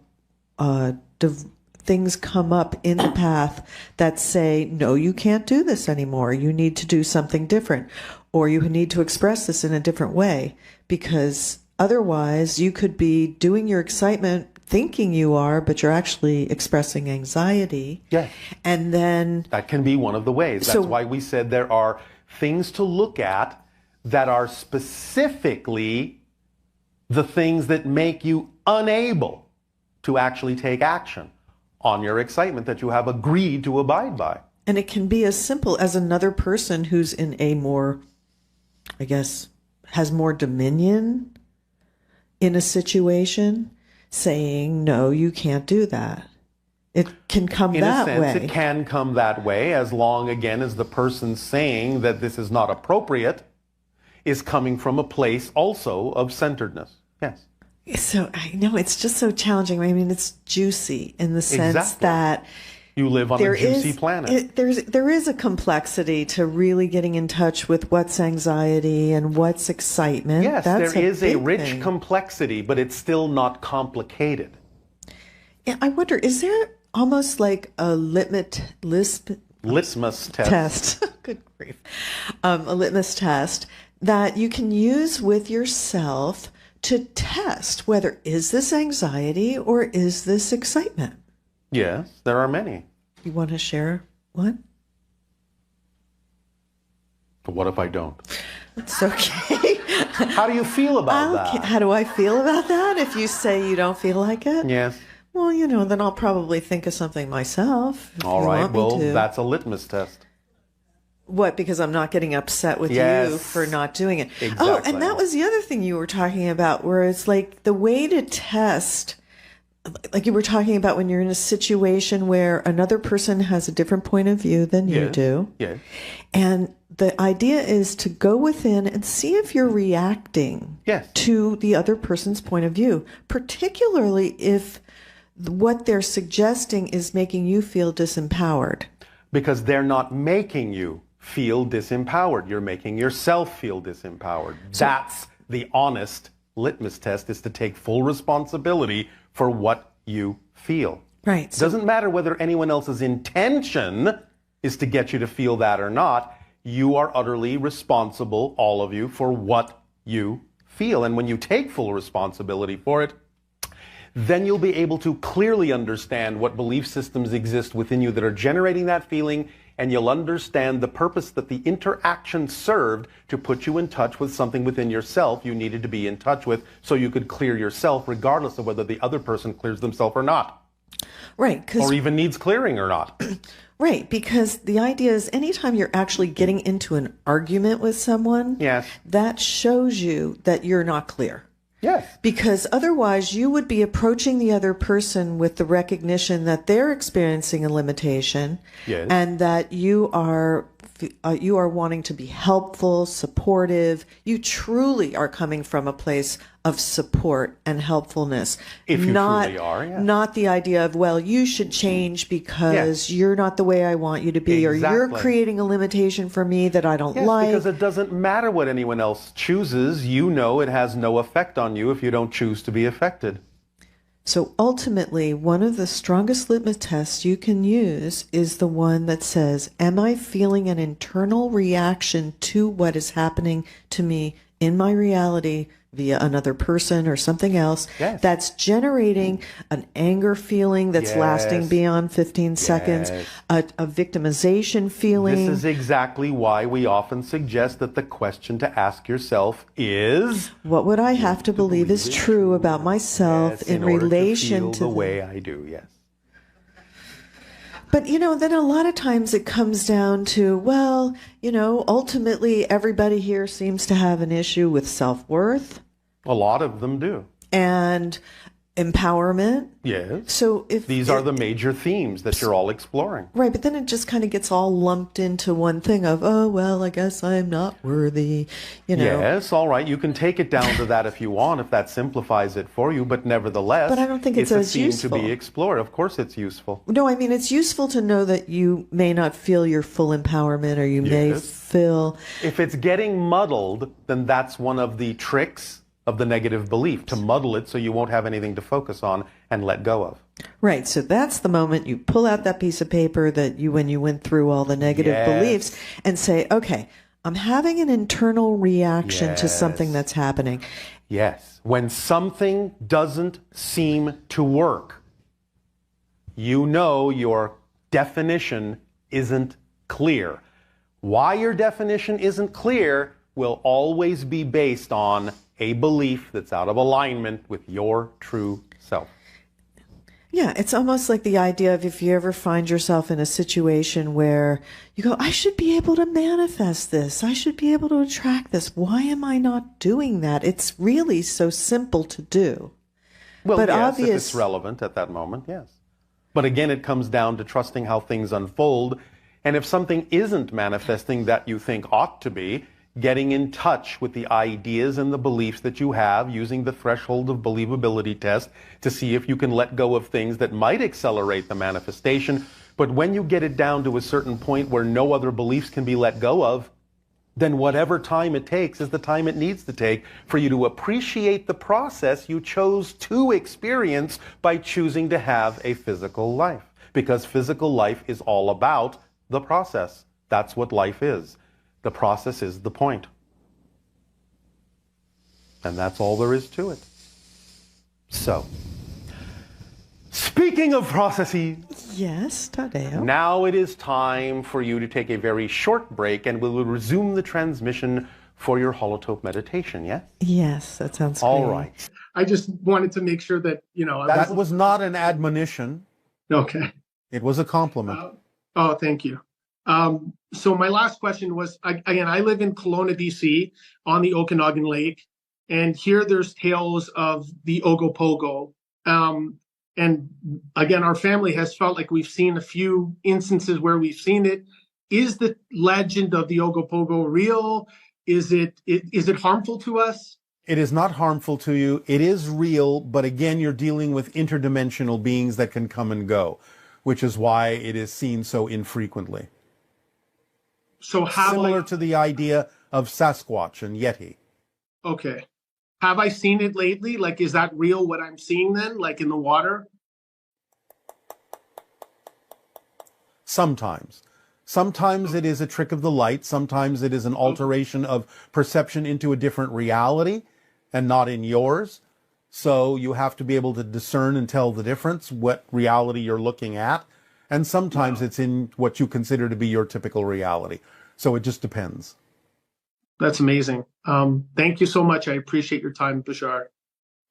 [SPEAKER 2] things come up in the path that say, no, you can't do this anymore. You need to do something different. Or you need to express this in a different way, because otherwise you could be doing your excitement thinking you are, but you're actually expressing anxiety.
[SPEAKER 5] Yes.
[SPEAKER 2] And then...
[SPEAKER 5] that can be one of the ways. That's why we said there are things to look at that are specifically the things that make you unable to actually take action on your excitement that you have agreed to abide by.
[SPEAKER 2] And it can be as simple as another person who's in a more, I guess, has more dominion in a situation saying, no, you can't do that. It can come that way.
[SPEAKER 5] In a sense, it can come that way as long, again, as the person saying that this is not appropriate is coming from a place also of centeredness. Yes.
[SPEAKER 2] So I know it's just so challenging. I mean, it's juicy in the sense that
[SPEAKER 5] you live on a juicy planet.
[SPEAKER 2] There is a complexity to really getting in touch with what's anxiety and what's excitement.
[SPEAKER 5] Yes,
[SPEAKER 2] That's
[SPEAKER 5] there is a rich
[SPEAKER 2] thing.
[SPEAKER 5] complexity, but it's still not complicated.
[SPEAKER 2] Yeah, I wonder, is there almost like a litmus
[SPEAKER 5] test.
[SPEAKER 2] Good grief. A litmus test that you can use with yourself to test whether is this anxiety or is this excitement?
[SPEAKER 5] Yes, there are many.
[SPEAKER 2] You want to share one?
[SPEAKER 5] What if I don't?
[SPEAKER 2] It's okay.
[SPEAKER 5] How do you feel about that?
[SPEAKER 2] How do I feel about that? If you say you don't feel like it?
[SPEAKER 5] Yes.
[SPEAKER 2] Well, you know, then I'll probably think of something myself.
[SPEAKER 5] All right, well, that's a litmus test.
[SPEAKER 2] What, because I'm not getting upset with you for not doing it?
[SPEAKER 5] Exactly.
[SPEAKER 2] Oh, and that was the other thing you were talking about, where it's like the way to test, like you were talking about when you're in a situation where another person has a different point of view than you do.
[SPEAKER 5] Yes.
[SPEAKER 2] And the idea is to go within and see if you're reacting to the other person's point of view, particularly if what they're suggesting is making you feel disempowered.
[SPEAKER 5] Because they're not making you feel disempowered. You're making yourself feel disempowered. That's the honest litmus test, is to take full responsibility for what you feel.
[SPEAKER 2] Right.
[SPEAKER 5] It doesn't matter whether anyone else's intention is to get you to feel that or not. You are utterly responsible, all of you, for what you feel. And when you take full responsibility for it, then you'll be able to clearly understand what belief systems exist within you that are generating that feeling, and you'll understand the purpose that the interaction served to put you in touch with something within yourself you needed to be in touch with, so you could clear yourself regardless of whether the other person clears themselves or not.
[SPEAKER 2] Right.
[SPEAKER 5] Or even needs clearing or not.
[SPEAKER 2] Right, because the idea is anytime you're actually getting into an argument with someone, that shows you that you're not clear.
[SPEAKER 5] Yes.
[SPEAKER 2] Because otherwise you would be approaching the other person with the recognition that they're experiencing a limitation, and that you are wanting to be helpful, supportive. You truly are coming from a place of support and helpfulness.
[SPEAKER 5] If you truly are,
[SPEAKER 2] Not the idea of, well, you should change because you're not the way I want you to be, or you're creating a limitation for me that I don't like.
[SPEAKER 5] Because it doesn't matter what anyone else chooses. You know it has no effect on you if you don't choose to be affected.
[SPEAKER 2] So ultimately, one of the strongest litmus tests you can use is the one that says, am I feeling an internal reaction to what is happening to me in my reality via another person or something else that's generating an anger feeling that's lasting beyond 15 seconds, a victimization feeling.
[SPEAKER 5] This is exactly why we often suggest that the question to ask yourself is,
[SPEAKER 2] what would I have to believe is true about myself in relation to
[SPEAKER 5] the way I do? Yes.
[SPEAKER 2] But, you know, then a lot of times it comes down to, well, you know, ultimately everybody here seems to have an issue with self-worth.
[SPEAKER 5] A lot of them do.
[SPEAKER 2] And empowerment.
[SPEAKER 5] Yes.
[SPEAKER 2] So if
[SPEAKER 5] these are the major themes that you're all exploring.
[SPEAKER 2] Right, but then it just kind of gets all lumped into one thing of, oh, well, I guess I'm not worthy, you know.
[SPEAKER 5] Yes, all right. You can take it down to that if you want, if that simplifies it for you, but nevertheless,
[SPEAKER 2] but I don't think it's as
[SPEAKER 5] a theme
[SPEAKER 2] useful
[SPEAKER 5] to be explored. Of course it's useful.
[SPEAKER 2] No, I mean, it's useful to know that you may not feel your full empowerment, or you may feel...
[SPEAKER 5] If it's getting muddled, then that's one of the tricks of the negative belief, to muddle it so you won't have anything to focus on and let go of.
[SPEAKER 2] Right. So that's the moment you pull out that piece of paper that when you went through all the negative beliefs, and say, okay, I'm having an internal reaction to something that's happening.
[SPEAKER 5] Yes. When something doesn't seem to work, you know your definition isn't clear. Why your definition isn't clear will always be based on a belief that's out of alignment with your true self.
[SPEAKER 2] Yeah, it's almost like the idea of if you ever find yourself in a situation where you go, I should be able to manifest this. I should be able to attract this. Why am I not doing that? It's really so simple to do.
[SPEAKER 5] Well, yes, if it's relevant at that moment, yes. But again, it comes down to trusting how things unfold. And if something isn't manifesting that you think ought to be, getting in touch with the ideas and the beliefs that you have, using the threshold of believability test to see if you can let go of things that might accelerate the manifestation. But when you get it down to a certain point where no other beliefs can be let go of, then whatever time it takes is the time it needs to take for you to appreciate the process you chose to experience by choosing to have a physical life. Because physical life is all about the process. That's what life is. The process is the point. And that's all there is to it. So, speaking of processes,
[SPEAKER 2] Yes, Tadeo.
[SPEAKER 5] now it is time for you to take a very short break, and we will resume the transmission for your holotope meditation, yes?
[SPEAKER 2] Yes, that sounds
[SPEAKER 5] All
[SPEAKER 2] great.
[SPEAKER 5] right.
[SPEAKER 12] I just wanted to make sure that,
[SPEAKER 1] That was not an admonition.
[SPEAKER 12] okay.
[SPEAKER 1] It was a compliment.
[SPEAKER 12] Oh, thank you. So my last question was, again, I live in Kelowna, BC, on the Okanagan Lake, and here there's tales of the Ogopogo. And again, our family has felt like we've seen a few instances where we've seen it. Is the legend of the Ogopogo real? Is it harmful to us?
[SPEAKER 1] It is not harmful to you. It is real, but again, you're dealing with interdimensional beings that can come and go, which is why it is seen so infrequently.
[SPEAKER 12] So
[SPEAKER 1] Similar to the idea of Sasquatch and Yeti.
[SPEAKER 12] Okay. Have I seen it lately? Like, is that real what I'm seeing then, like in the water?
[SPEAKER 1] Sometimes. Sometimes it is a trick of the light. Sometimes it is an alteration of perception into a different reality and not in yours. So you have to be able to discern and tell the difference, what reality you're looking at. And sometimes it's in what you consider to be your typical reality. So it just depends.
[SPEAKER 12] That's amazing. Thank you so much. I appreciate your time, Bashar.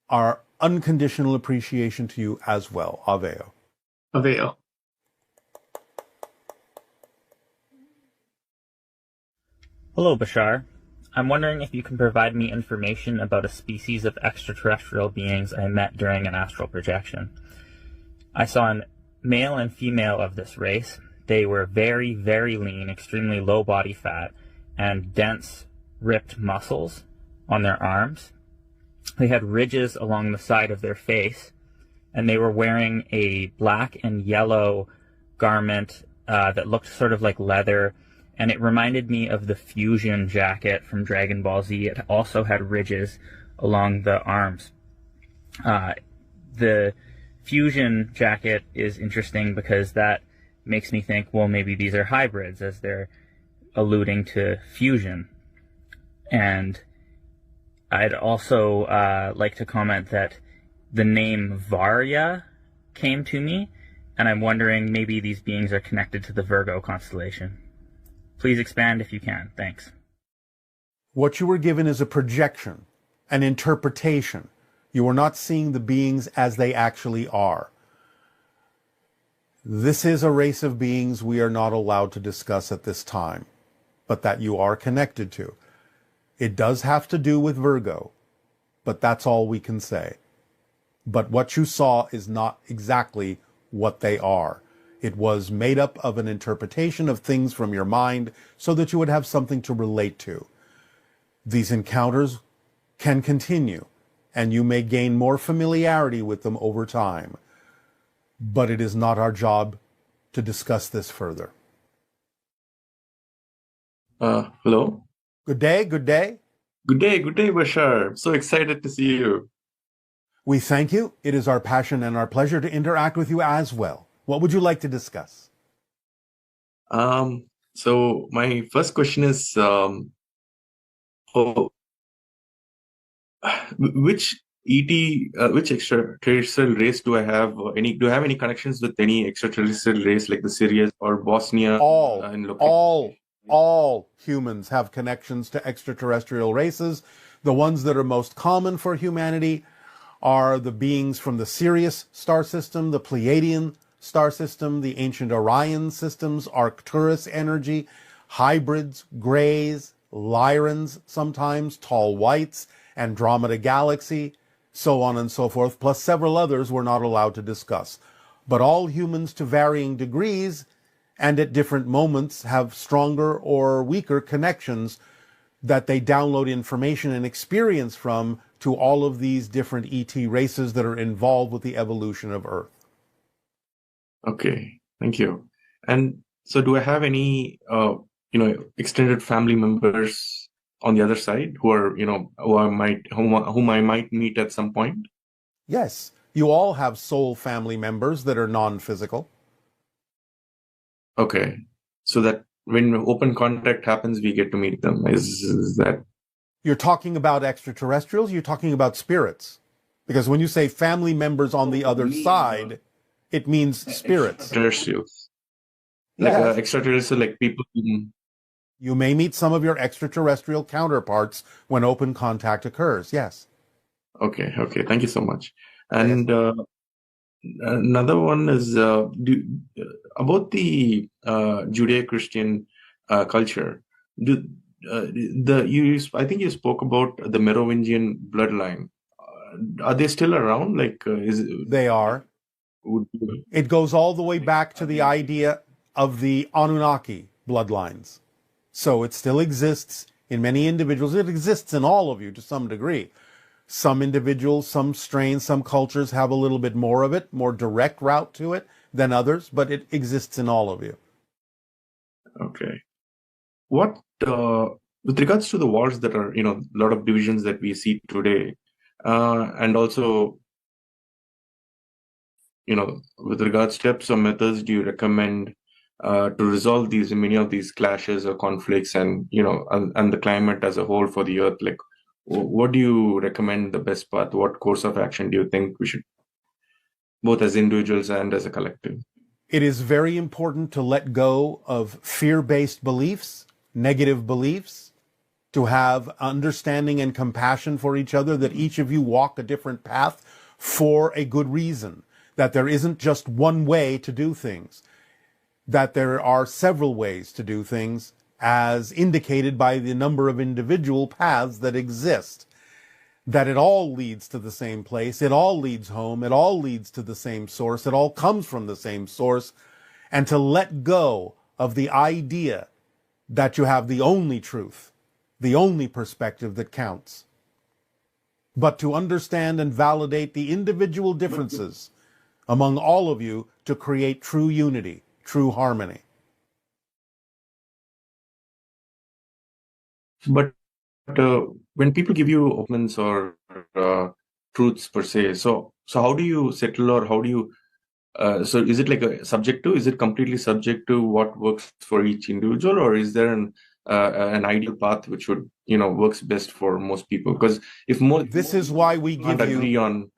[SPEAKER 1] Our unconditional appreciation to you as well. Aveo.
[SPEAKER 12] Aveo.
[SPEAKER 13] Hello, Bashar. I'm wondering if you can provide me information about a species of extraterrestrial beings I met during an astral projection. I saw a male and female of this race. They were very, very lean, extremely low body fat, and dense, ripped muscles on their arms. They had ridges along the side of their face, and they were wearing a black and yellow garment that looked sort of like leather, and it reminded me of the fusion jacket from Dragon Ball Z. It also had ridges along the arms. The fusion jacket is interesting because that makes me think, well, maybe these are hybrids, as they're alluding to fusion. And I'd also like to comment that the name Varya came to me, and I'm wondering maybe these beings are connected to the Virgo constellation. Please expand if you can. Thanks.
[SPEAKER 1] What you were given is a projection, an interpretation. You are not seeing the beings as they actually are. This is a race of beings we are not allowed to discuss at this time, but that you are connected to. It does have to do with Virgo, but that's all we can say. But what you saw is not exactly what they are. It was made up of an interpretation of things from your mind so that you would have something to relate to. These encounters can continue, and you may gain more familiarity with them over time. But it is not our job to discuss this further.
[SPEAKER 14] Hello?
[SPEAKER 1] Good day, good day.
[SPEAKER 14] Good day, Bashar. I'm so excited to see you.
[SPEAKER 1] We thank you. It is our passion and our pleasure to interact with you as well. What would you like to discuss?
[SPEAKER 14] So my first question is, which which extraterrestrial race do I have? Do I have any connections with any extraterrestrial race like the Sirius or Bosnia?
[SPEAKER 1] All humans have connections to extraterrestrial races. The ones that are most common for humanity are the beings from the Sirius star system, the Pleiadian star system, the ancient Orion systems, Arcturus energy, hybrids, grays, Lyrans sometimes, tall whites, Andromeda galaxy, so on and so forth, plus several others we're not allowed to discuss. But all humans to varying degrees and at different moments have stronger or weaker connections. that they download information and experience from to all of these different ET races that are involved with the evolution of Earth.
[SPEAKER 14] Okay, thank you. And so, do I have any, extended family members on the other side who are, whom I might meet at some point?
[SPEAKER 1] Yes, you all have soul family members that are non-physical.
[SPEAKER 14] Okay, so that when open contact happens, we get to meet them. Is that?
[SPEAKER 1] You're talking about extraterrestrials, you're talking about spirits. Because when you say family members on the other side, it means spirits.
[SPEAKER 14] Extraterrestrials.
[SPEAKER 1] Yes.
[SPEAKER 14] Extraterrestrial, like people.
[SPEAKER 1] You may meet some of your extraterrestrial counterparts when open contact occurs, yes.
[SPEAKER 14] Okay, thank you so much. And another one is about the Judeo-Christian culture. I think you spoke about the Merovingian bloodline. Are they still around?
[SPEAKER 1] They are. It goes all the way back to the idea of the Anunnaki bloodlines. So it still exists in many individuals. It exists in all of you to some degree. Some individuals, some strains, some cultures have a little bit more of it, more direct route to it than others, but it exists in all of you.
[SPEAKER 14] Okay. What, with regards to the wars that are, a lot of divisions that we see today, and also, with regards to steps or methods do you recommend to resolve many of these clashes or conflicts and, and the climate as a whole for the earth? Like, what do you recommend the best path? What course of action do you think we should, both as individuals and as a collective?
[SPEAKER 1] It is very important to let go of fear-based beliefs, negative beliefs, to have understanding and compassion for each other, that each of you walk a different path for a good reason, that there isn't just one way to do things, that there are several ways to do things, as indicated by the number of individual paths that exist, that it all leads to the same place, it all leads home, it all leads to the same source, it all comes from the same source, and to let go of the idea that you have the only truth, the only perspective that counts, but to understand and validate the individual differences among all of you to create true unity, true harmony.
[SPEAKER 14] But when people give you opinions or truths per se, so how do you settle, or how do you? So is it like a subjective? Is it completely subject to what works for each individual, or is there an ideal path which would works best for most people? Because if
[SPEAKER 1] this is why we give you.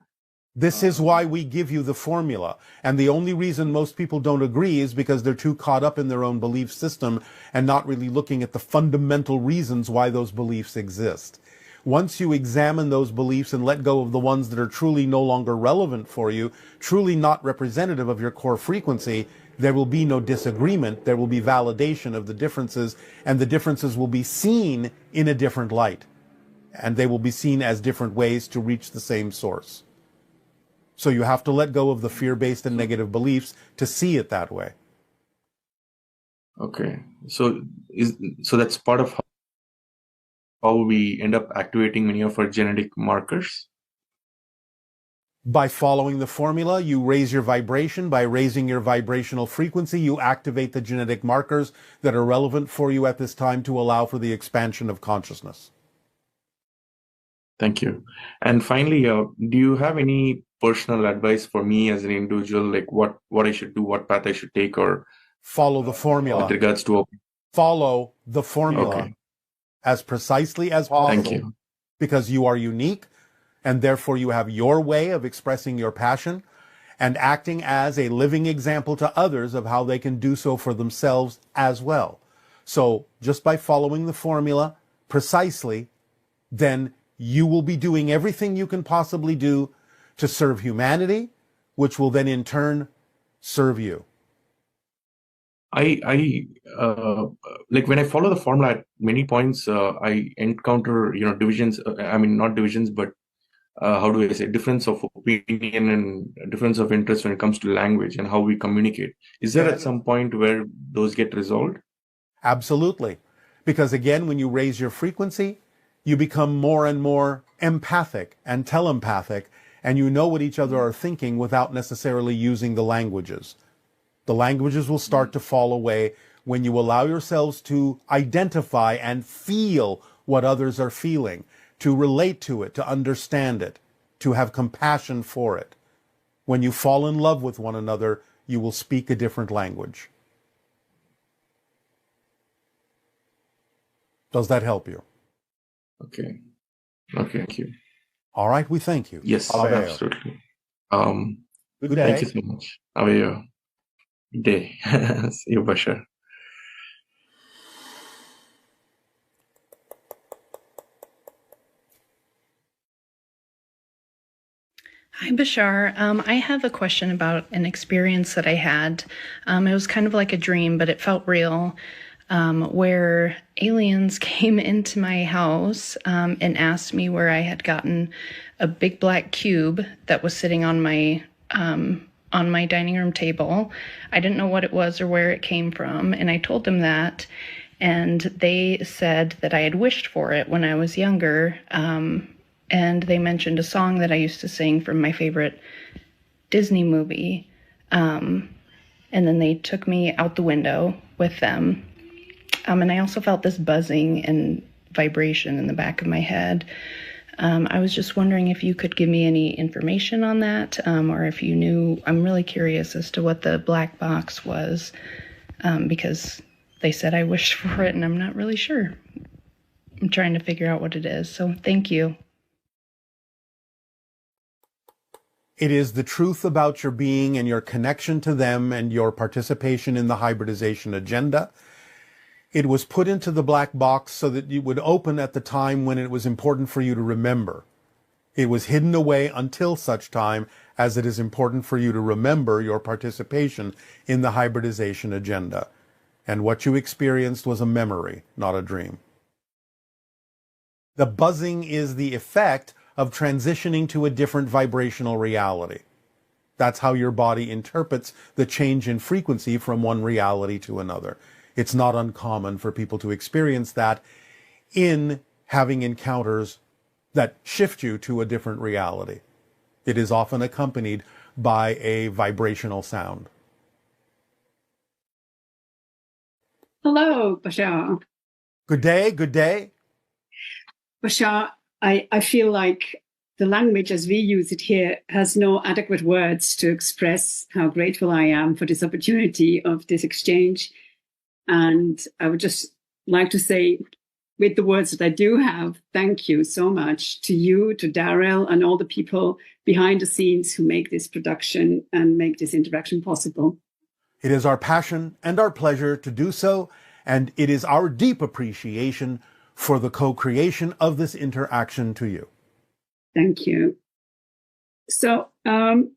[SPEAKER 1] This is why we give you the formula. And the only reason most people don't agree is because they're too caught up in their own belief system and not really looking at the fundamental reasons why those beliefs exist. Once you examine those beliefs and let go of the ones that are truly no longer relevant for you, truly not representative of your core frequency, there will be no disagreement. There will be validation of the differences, and the differences will be seen in a different light. And they will be seen as different ways to reach the same source. So you have to let go of the fear-based and negative beliefs to see it that way.
[SPEAKER 14] Okay. So that's part of how we end up activating many of our genetic markers?
[SPEAKER 1] By following the formula, you raise your vibration. By raising your vibrational frequency, you activate the genetic markers that are relevant for you at this time to allow for the expansion of consciousness.
[SPEAKER 14] Thank you. And finally, do you have any personal advice for me as an individual, like what I should do, what path I should take, or
[SPEAKER 1] follow the formula
[SPEAKER 14] with regards to
[SPEAKER 1] follow the formula as precisely as possible?
[SPEAKER 14] Thank you.
[SPEAKER 1] Because you are unique, and therefore you have your way of expressing your passion and acting as a living example to others of how they can do so for themselves as well. So just by following the formula precisely, then you will be doing everything you can possibly do to serve humanity, which will then in turn serve you.
[SPEAKER 14] I like when I follow the formula at many points, I encounter, divisions. I mean, not divisions, but how do I say, difference of opinion and difference of interest when it comes to language and how we communicate. Is there at some point where those get resolved?
[SPEAKER 1] Absolutely. Because again, when you raise your frequency, you become more and more empathic and telepathic, and you know what each other are thinking without necessarily using the languages. The languages will start to fall away when you allow yourselves to identify and feel what others are feeling, to relate to it, to understand it, to have compassion for it. When you fall in love with one another, you will speak a different language. Does that help you?
[SPEAKER 14] Okay. Okay. Thank you.
[SPEAKER 1] All right, we thank you.
[SPEAKER 14] Yes,
[SPEAKER 1] Aveo.
[SPEAKER 14] absolutely.
[SPEAKER 1] Good day.
[SPEAKER 14] Thank you so much. Aveo. Good day. See you, Bashar.
[SPEAKER 15] Hi, Bashar. I have a question about an experience that I had. It was kind of like a dream, but it felt real, where aliens came into my house and asked me where I had gotten a big black cube that was sitting on my dining room table. I didn't know what it was or where it came from, and I told them that, and they said that I had wished for it when I was younger. And they mentioned a song that I used to sing from my favorite Disney movie. And then they took me out the window with them. And I also felt this buzzing and vibration in the back of my head. I was just wondering if you could give me any information on that, or if you knew. I'm really curious as to what the black box was, because they said I wished for it, and I'm not really sure. I'm trying to figure out what it is. So thank you.
[SPEAKER 1] It is the truth about your being and your connection to them and your participation in the hybridization agenda. It was put into the black box so that it would open at the time when it was important for you to remember. It was hidden away until such time as it is important for you to remember your participation in the hybridization agenda. And what you experienced was a memory, not a dream. The buzzing is the effect of transitioning to a different vibrational reality. That's how your body interprets the change in frequency from one reality to another. It's not uncommon for people to experience that in having encounters that shift you to a different reality. It is often accompanied by a vibrational sound.
[SPEAKER 16] Hello, Bashar.
[SPEAKER 1] Good day, good day.
[SPEAKER 16] Bashar, I feel like the language as we use it here has no adequate words to express how grateful I am for this opportunity of this exchange. And I would just like to say, with the words that I do have, thank you so much to you, to Darryl, and all the people behind the scenes who make this production and make this interaction possible.
[SPEAKER 1] It is our passion and our pleasure to do so, and it is our deep appreciation for the co-creation of this interaction to you.
[SPEAKER 16] Thank you. So I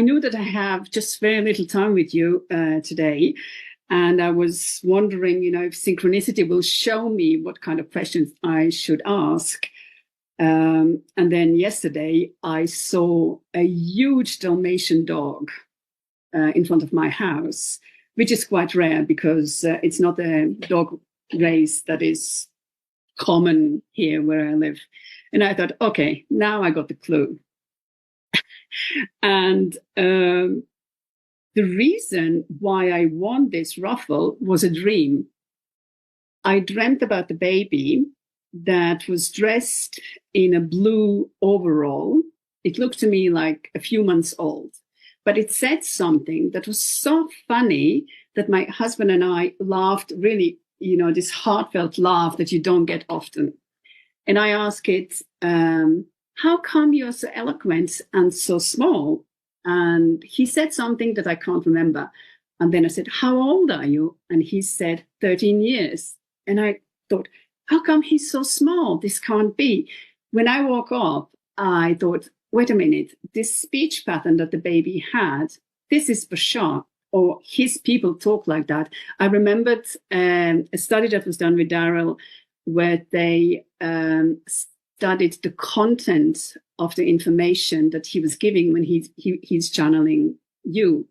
[SPEAKER 16] knew that I have just very little time with you today, and I was wondering, if synchronicity will show me what kind of questions I should ask. And then yesterday I saw a huge Dalmatian dog in front of my house, which is quite rare because it's not a dog race that is common here where I live. And I thought, okay, now I got the clue. And the reason why I won this raffle was a dream. I dreamt about the baby that was dressed in a blue overall. It looked to me like a few months old, but it said something that was so funny that my husband and I laughed really, this heartfelt laugh that you don't get often. And I asked it, how come you're so eloquent and so small? And he said something that I can't remember. And then I said, how old are you? And he said, 13 years. And I thought, how come he's so small? This can't be. When I woke up, I thought, wait a minute, this speech pattern that the baby had, this is Bashar, or his people talk like that. I remembered a study that was done with Darryl where they studied the content of the information that he was giving when he's channeling you.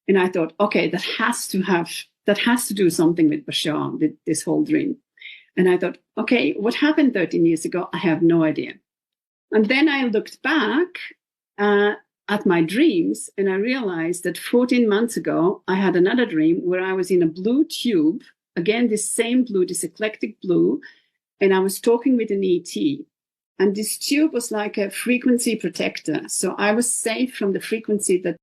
[SPEAKER 16] And I thought, okay, that has to have that has to do something with Bashar, this whole dream. And I thought, okay, what happened 13 years ago? I have no idea. And then I looked back at my dreams, and I realized that 14 months ago, I had another dream where I was in a blue tube, again, this same blue, this eclectic blue, and I was talking with an ET. And this tube was like a frequency protector. So I was safe from the frequency that